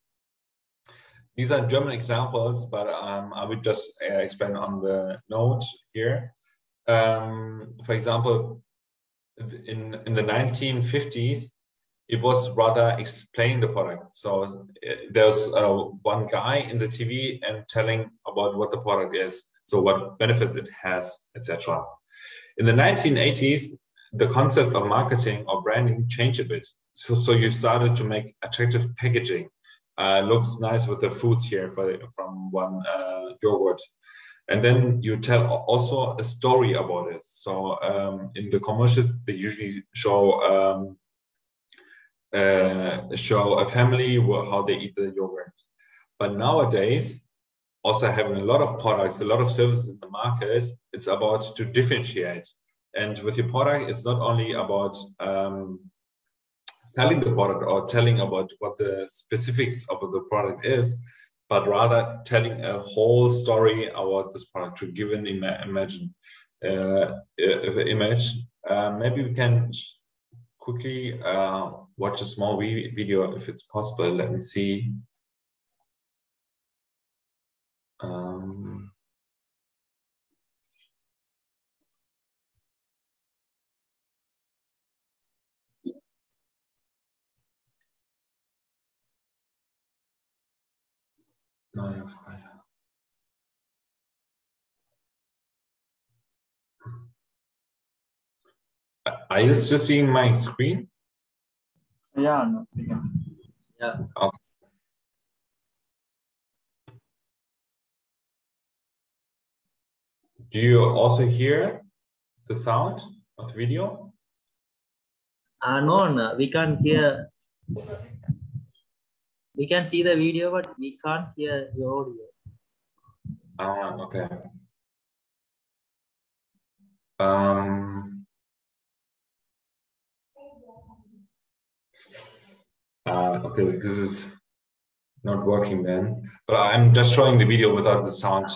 These are German examples, but I would just expand on the note here. For example, in the 1950s, it was rather explaining the product. So there's one guy in the TV and telling about what the product is, so what benefits it has, etc. In the 1980s, the concept of marketing or branding changed a bit. So you started to make attractive packaging. Looks nice with the fruits here from one yogurt. And then you tell also a story about it. So in the commercials, they usually show a family how they eat the yogurt. But nowadays, also having a lot of products, a lot of services in the market, it's about to differentiate. And with your product, it's not only about selling the product or telling about what the specifics of the product is, but rather telling a whole story about this product to give an image. Maybe we can quickly watch a small video if it's possible. Let me see. Are you still seeing my screen? Yeah, no. Yeah. Okay. Do you also hear the sound of the video? No, we can't hear. We can see the video, but we can't hear the audio. Okay. Okay, this is not working then. But I'm just showing the video without the sound.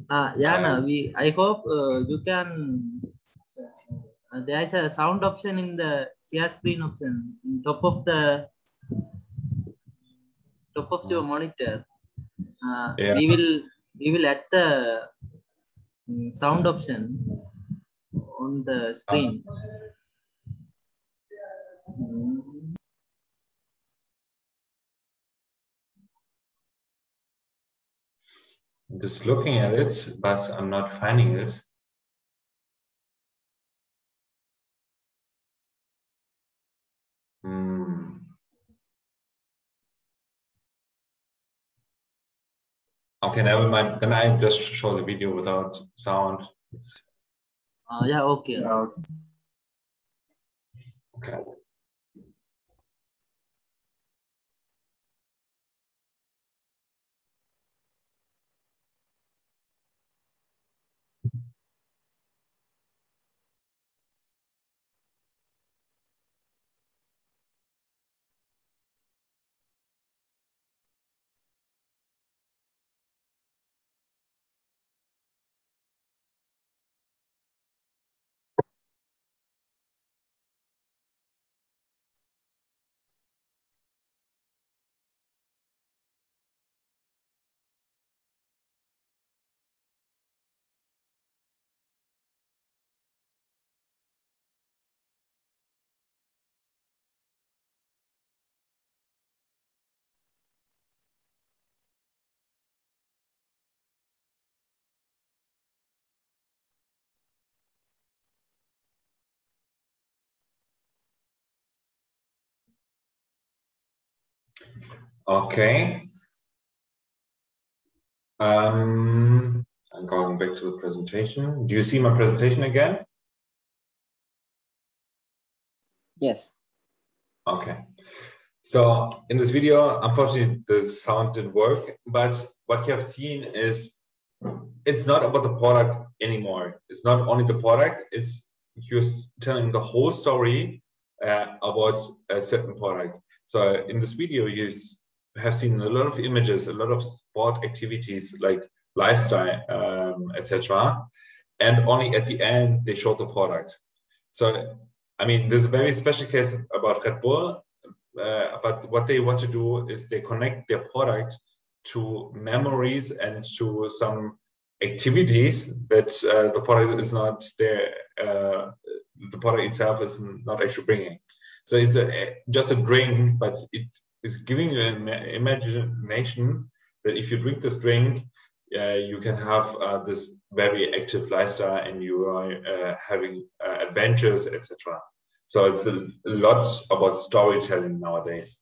Yeah, I hope you can. There is a sound option in the share screen option in top of your monitor. Yeah. We will add the sound option on the screen. I'm just looking at it, but I'm not finding it. Okay, never mind. Then I just show the video without sound. Yeah, okay. Okay. Okay. I'm going back to the presentation. Do you see my presentation again? Yes. Okay. So in this video, unfortunately, the sound didn't work, but what you have seen is it's not about the product anymore. It's not only the product, it's you're telling the whole story about a certain product. So in this video, you have seen a lot of images, a lot of sport activities like lifestyle, etc. And only at the end, they show the product. So, I mean, there's a very special case about Red Bull, but what they want to do is they connect their product to memories and to some activities that the product is not there, the product itself is not actually bringing. So it's just a drink, but it is giving you an imagination that if you drink this drink, you can have this very active lifestyle and you are having adventures, etc. So it's a lot about storytelling nowadays.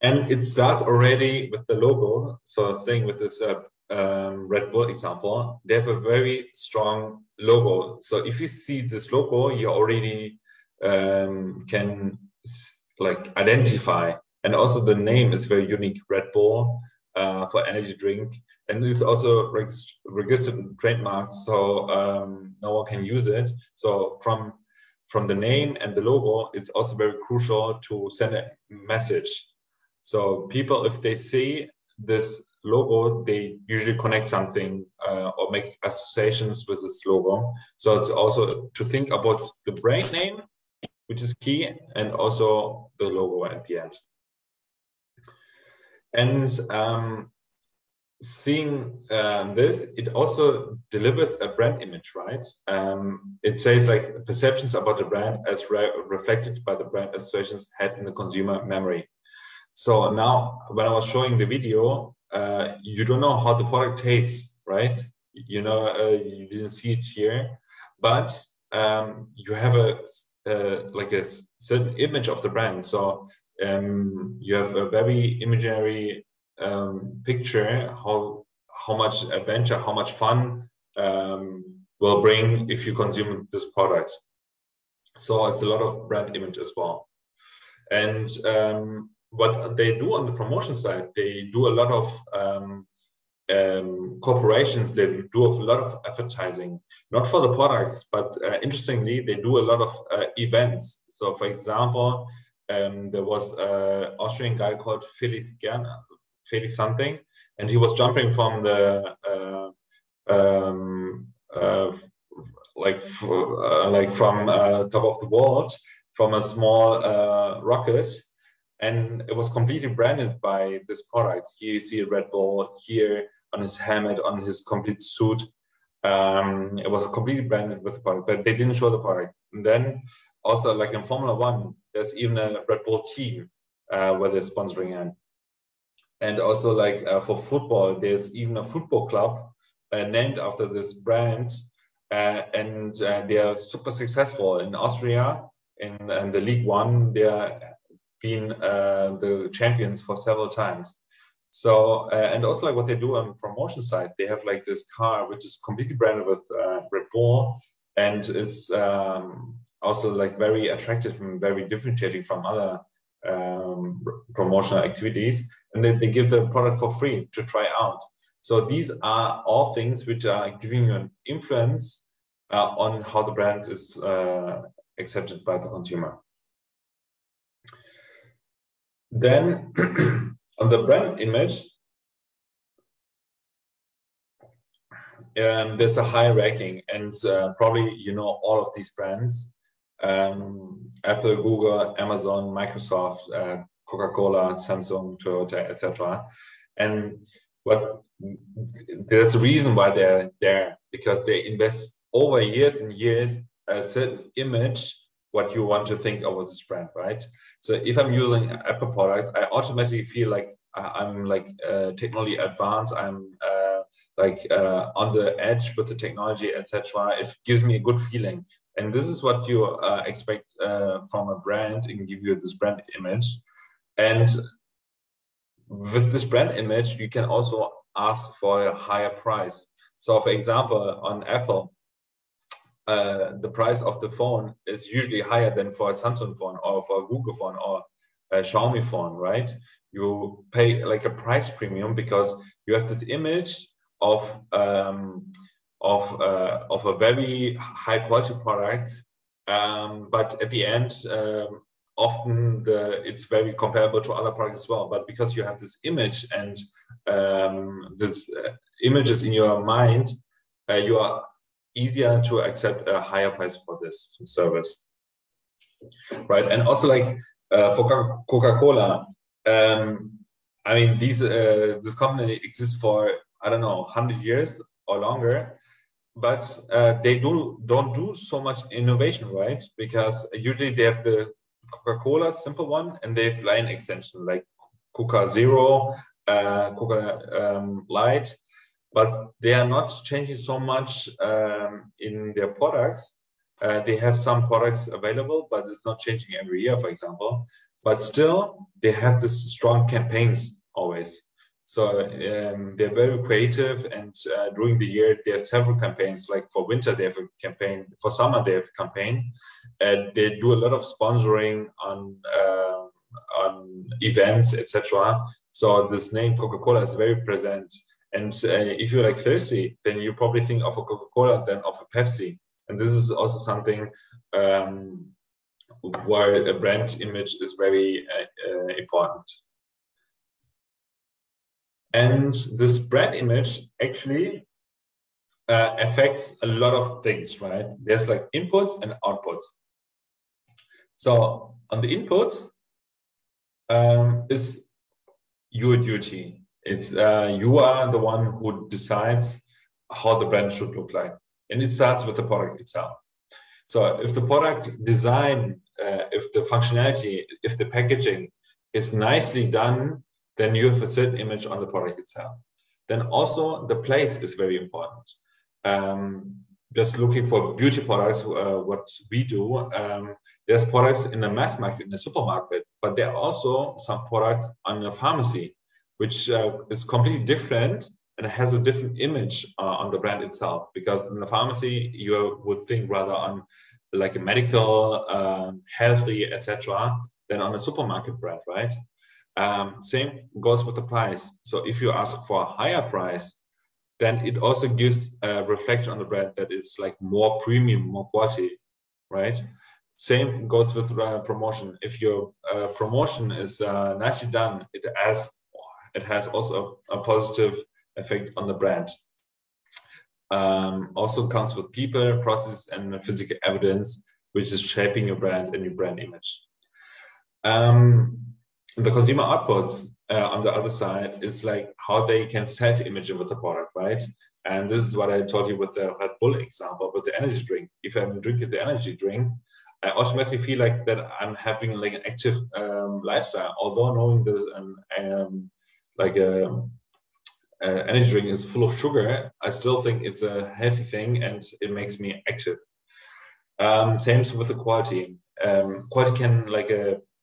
And it starts already with the logo. So staying with this Red Bull example, they have a very strong logo. So if you see this logo, you already can like identify. And also the name is very unique, Red Bull for energy drink. And it's also registered trademark, so no one can use it. So from the name and the logo, it's also very crucial to send a message. So people, if they see this logo, they usually connect something or make associations with this logo. So it's also to think about the brand name, which is key, and also the logo at the end. And seeing this, it also delivers a brand image, right? It says like perceptions about the brand as reflected by the brand associations had in the consumer memory. So now when I was showing the video, you don't know how the product tastes, right? You know, you didn't see it here, but you have like a certain image of the brand. So you have a very imaginary picture how much adventure, how much fun will bring if you consume this product. So it's a lot of brand image as well. And what they do on the promotion side, they do a lot of corporations, they do a lot of advertising, not for the products, but interestingly, they do a lot of events. So for example, there was an Austrian guy called Felix something, and he was jumping from the from top of the world from a small rocket, and it was completely branded by this product. Here you see a Red Bull, here on his helmet, on his complete suit. It was completely branded with the product, but they didn't show the product. And then also like in Formula One, there's even a Red Bull team where they're sponsoring in. And also like for football, there's even a football club named after this brand. And they are super successful in Austria. In the League One, they are been the champions for several times. So, and also like what they do on the promotion side, they have like this car, which is completely branded with Red Bull. And it's also like very attractive and very differentiating from other promotional activities. And then they give the product for free to try out. So these are all things which are giving you an influence on how the brand is accepted by the consumer. Then on the brand image, there's a high ranking, and probably you know all of these brands: Apple, Google, Amazon, Microsoft, Coca-Cola, Samsung, Toyota, etc. And there's a reason why they're there, because they invest over years and years a certain image what you want to think about this brand, right? So if I'm using an Apple product, I automatically feel like I'm like technologically advanced. I'm on the edge with the technology, etc. It gives me a good feeling, and this is what you expect from a brand and give you this brand image. And with this brand image, you can also ask for a higher price. So for example, on Apple, the price of the phone is usually higher than for a Samsung phone or for a Google phone or a Xiaomi phone, right? You pay like a price premium because you have this image of a very high quality product, but at the end, often it's very comparable to other products as well. But because you have this image and this images in your mind, you are easier to accept a higher price for this service, right? And also like for Coca-Cola, I mean, this company exists for, I don't know, 100 years or longer, but they don't do so much innovation, right? Because usually they have the Coca-Cola simple one, and they have line extension like Coca Zero, Coca Light, but they are not changing so much in their products. They have some products available, but it's not changing every year, for example. But still, they have this strong campaigns always. So they're very creative, and during the year, there are several campaigns. Like for winter, they have a campaign. For summer, they have a campaign. They do a lot of sponsoring on events, etc. So this name Coca-Cola is very present. And if you're like thirsty, then you probably think of a Coca-Cola than of a Pepsi. And this is also something where a brand image is very important. And this brand image actually affects a lot of things, right? There's like inputs and outputs. So on the inputs is your duty. It's you are the one who decides how the brand should look like. And it starts with the product itself. So if the product design, if the functionality, if the packaging is nicely done, then you have a certain image on the product itself. Then also the place is very important. Just looking for beauty products, what we do, there's products in the mass market, in the supermarket, but there are also some products on a pharmacy, which is completely different and has a different image on the brand itself. Because in the pharmacy, you would think rather on like a medical, healthy, etc., than on a supermarket brand, right? Same goes with the price. So if you ask for a higher price, then it also gives a reflection on the brand that it's like more premium, more quality, right? Same goes with promotion. If your promotion is nicely done, it has also a positive effect on the brand. Also comes with people, process, and physical evidence, which is shaping your brand and your brand image. The consumer outputs on the other side is like how they can self-image with the product, right? And this is what I told you with the Red Bull example, with the energy drink. If I'm drinking the energy drink, I automatically feel like that I'm having like an active lifestyle. Although knowing that energy drink is full of sugar, I still think it's a healthy thing and it makes me active. Same with the quality. Quality can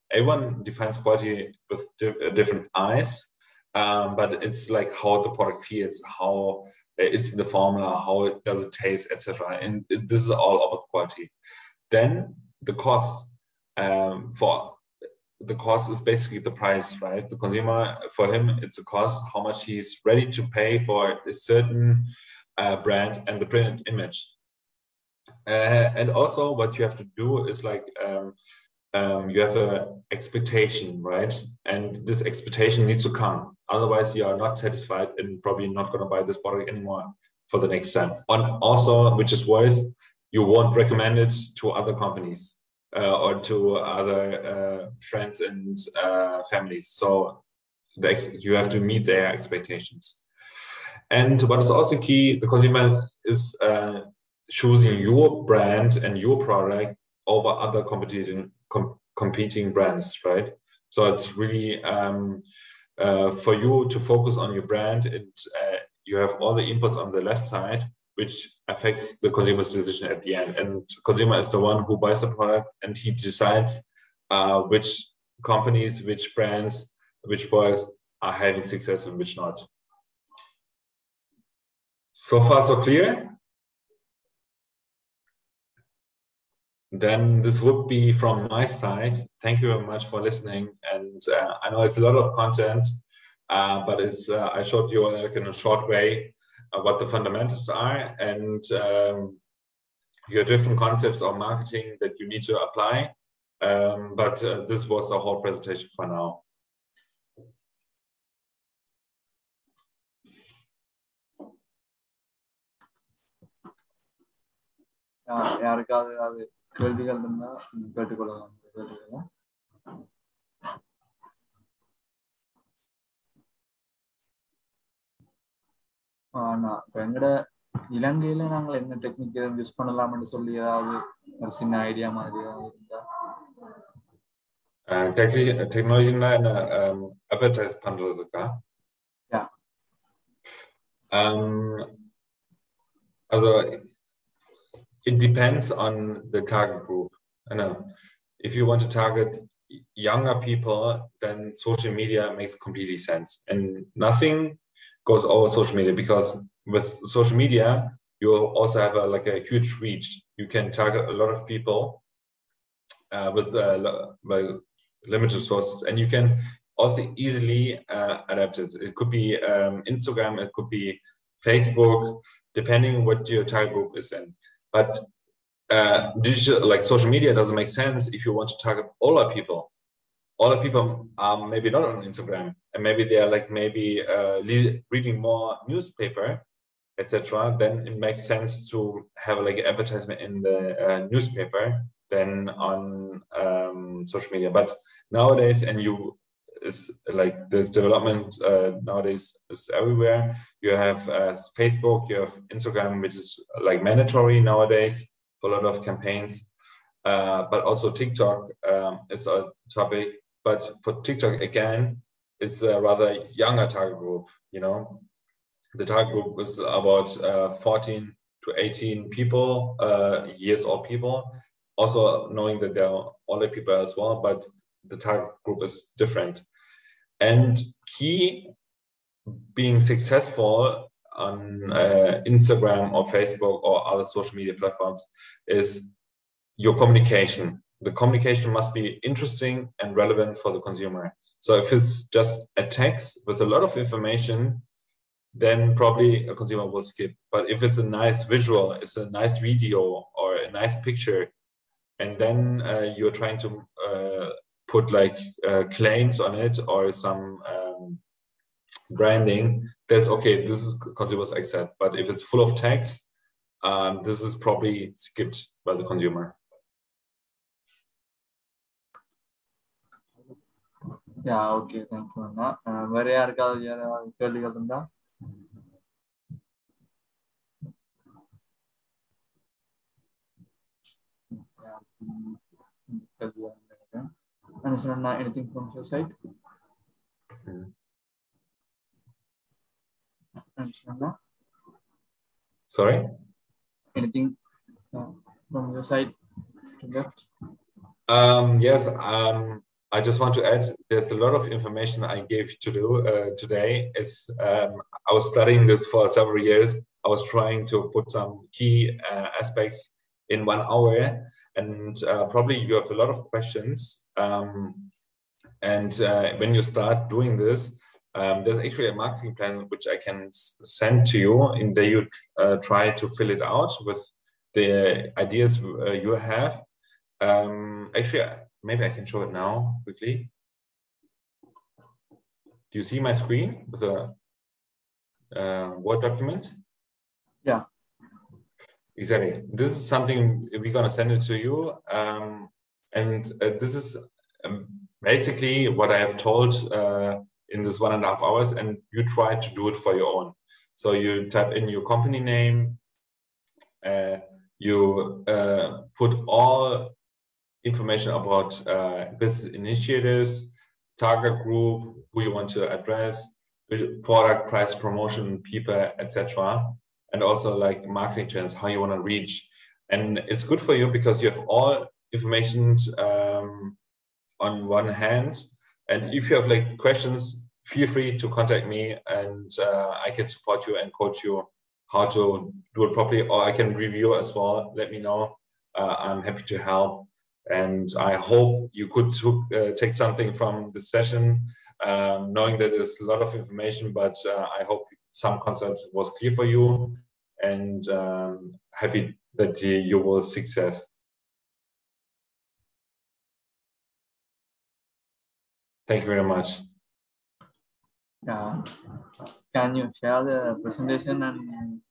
everyone defines quality with different eyes, but it's like how the product feels, how it's in the formula, how it does it taste, etc. And this is all about quality. Then the cost. The cost is basically the price, right? The consumer, for him, it's a cost, how much he's ready to pay for a certain brand and the brand image. And also what you have to do is like, you have an expectation, right? And this expectation needs to come. Otherwise, you are not satisfied and probably not going to buy this product anymore for the next time. And also, which is worse, you won't recommend it to other companies or to other friends and families. So you have to meet their expectations. And what is also key, the consumer is choosing your brand and your product over other competing brands, right? So it's really for you to focus on your brand, and you have all the inputs on the left side, which affects the consumer's decision at the end. And consumer is the one who buys the product, and he decides which companies, which brands, which products are having success and which not. So far, so clear? Then this would be from my side. Thank you very much for listening. And I know it's a lot of content, but it's I showed you like in a short way what the fundamentals are, and your different concepts of marketing that you need to apply. But this was the whole presentation for now. யாருக்காவது அது கேள்விகள் இருந்தா கேட்டுக்கொள்ளலாம். இப்ப எங்கட இலங்கையில நாங்கள் என்ன technique use பண்ணலாம்னு சொல்லி ஏதாவது ஒரு சின்ன ஐடியா மாதிரி ஏதாவது இருந்தா? Technology advertise பண்றதுக்கா? Also it depends on the target group. I know if you want to target younger people, then social media makes completely sense, and nothing goes over social media, because with social media you also have like a huge reach. You can target a lot of people with limited resources, and you can also easily adapt it. It could be Instagram, it could be Facebook, depending what your target group is in. But digital, like social media, doesn't make sense if you want to target older people. Older people are maybe not on Instagram, and maybe they are like reading more newspaper, etc. Then it makes sense to have like advertisement in the newspaper than on social media. But nowadays, and it's like this development nowadays is everywhere. You have Facebook, you have Instagram, which is like mandatory nowadays for a lot of campaigns, but also TikTok is a topic. But for TikTok, again, it's a rather younger target group. You know, the target group is about 14 to 18 people, years old people. Also knowing that there are older people as well, but the target group is different. And key being successful on Instagram or Facebook or other social media platforms is your communication. The communication must be interesting and relevant for the consumer. So if it's just a text with a lot of information, then probably a consumer will skip. But if it's a nice visual, it's a nice video or a nice picture, and then you're trying to put like claims on it or some branding, that's okay. This is consumers accept. But if it's full of text, this is probably skipped by the consumer. Yeah, okay, thank you, Anna. வேற யாருக்காவது கேள்விகள் இருந்தா? Anushan, anything from your side? Anushan, Sorry? Anything from your side to left? Yes, I just want to add, there's a lot of information I gave to do today. I was studying this for several years. I was trying to put some key aspects in 1 hour, and probably you have a lot of questions. And when you start doing this, there's actually a marketing plan which I can send to you, and there you try to fill it out with the ideas you have. Actually, maybe I can show it now quickly. Do you see my screen with a Word document? Yeah. Exactly. This is something we're going to send it to you. And this is basically what I have told in this 1.5 hours, and you try to do it for your own. So you type in your company name, you put all information about business initiatives, target group, who you want to address, product, price, promotion, people, etc. And also like marketing channels, how you want to reach. And it's good for you because you have all information on one hand. And if you have like questions, feel free to contact me, and I can support you and coach you how to do it properly, or I can review as well. Let me know. I'm happy to help. And I hope you could take something from the session, knowing that there's a lot of information, but I hope some concept was clear for you, and happy that you will success. Thank you very much. Yeah. Can you share the presentation and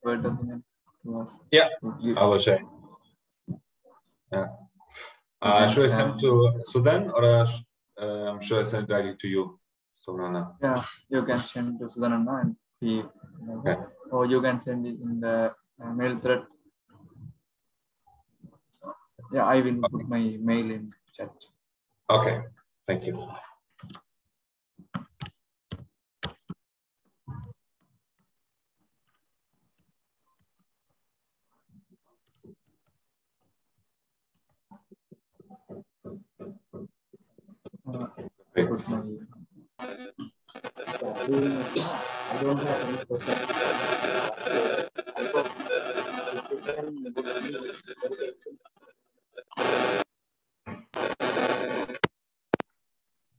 Word document to us? Yeah, I will share. Yeah. Should I send to Sudan, or should I send directly to you, Sonana? Yeah, you can send to Sudanana and he, Okay. or you can send it in the mail thread. So, yeah, I will put my mail in chat. Okay, thank you. Put my, I don't have any question.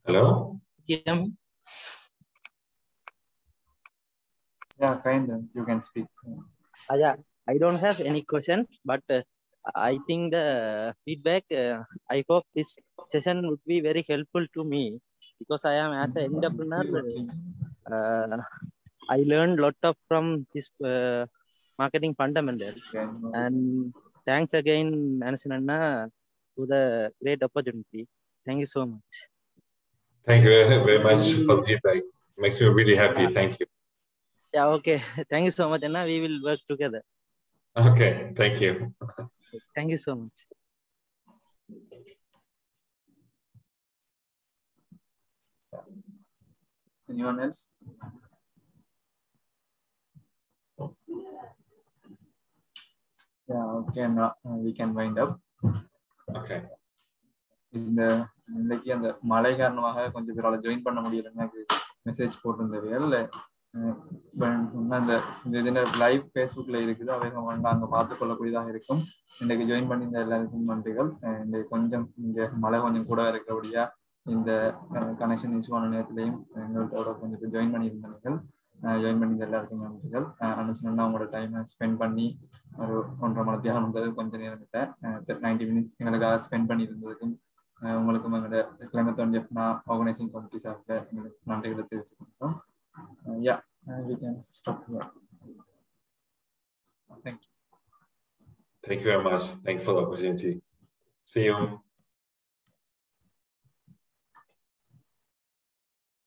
Hello? Yeah. Yeah, kind of. You can speak. Yeah, I don't have any questions, but I think the feedback, I hope this session would be very helpful to me, because I am as an entrepreneur. I learned a lot of from this marketing fundamentals. And thanks again, Anushan, for the great opportunity. Thank you so much. Thank you very much for the feedback. Makes me really happy. Thank you. Yeah, okay. Thank you so much, Anna. We will work together. Okay, thank you. Thank you so much. Anyone else? Yeah, okay. Now we can wind up. Okay. இன்னைக்கு அந்த மழை காரணமாக கொஞ்சம் பேரால join பண்ண முடியல. எனக்கு message போட்டிருந்தவைகள் அந்த இதுல லைவ் ஃபேஸ்புக்ல இருக்குது, அவைகள் அங்க பார்த்து கொள்ளக்கூடியதாக இருக்கும். இன்னைக்கு ஜாயின் பண்ணியிருந்த எல்லாருக்கும் நன்றிகள். இன்னைக்கு கொஞ்சம் இங்க மழை கொஞ்சம் கூட இருக்கிறபடியா இந்த கனெக்ஷன் இஷ்யூ ஆன நேரத்திலையும் எங்களோட கொஞ்சம் ஜாயின் பண்ணியிருந்தீர்கள். ஜாயின் பண்ணியிருந்த எல்லாருக்கும் நன்றிகள். அனுசன் அவங்களோட டைமை ஸ்பெண்ட் பண்ணி ஒரு 1.5 மணி தியானம்ன்றது கொஞ்சம் நேரம் இல்லை 90 மினிட்ஸ் எங்களுக்காக ஸ்பெண்ட் பண்ணியிருந்ததுக்கும் உங்களுக்கும் எங்களோட கிளைமேத்தோன் ஆர்கனைசிங் கமிட்டி சார்பில் எங்களுக்கு நன்றிகளை தெரிவிச்சுக்கிறோம். Yeah, we can stop here. Thank you. Thank you very much. Thank you for the opportunity. See you.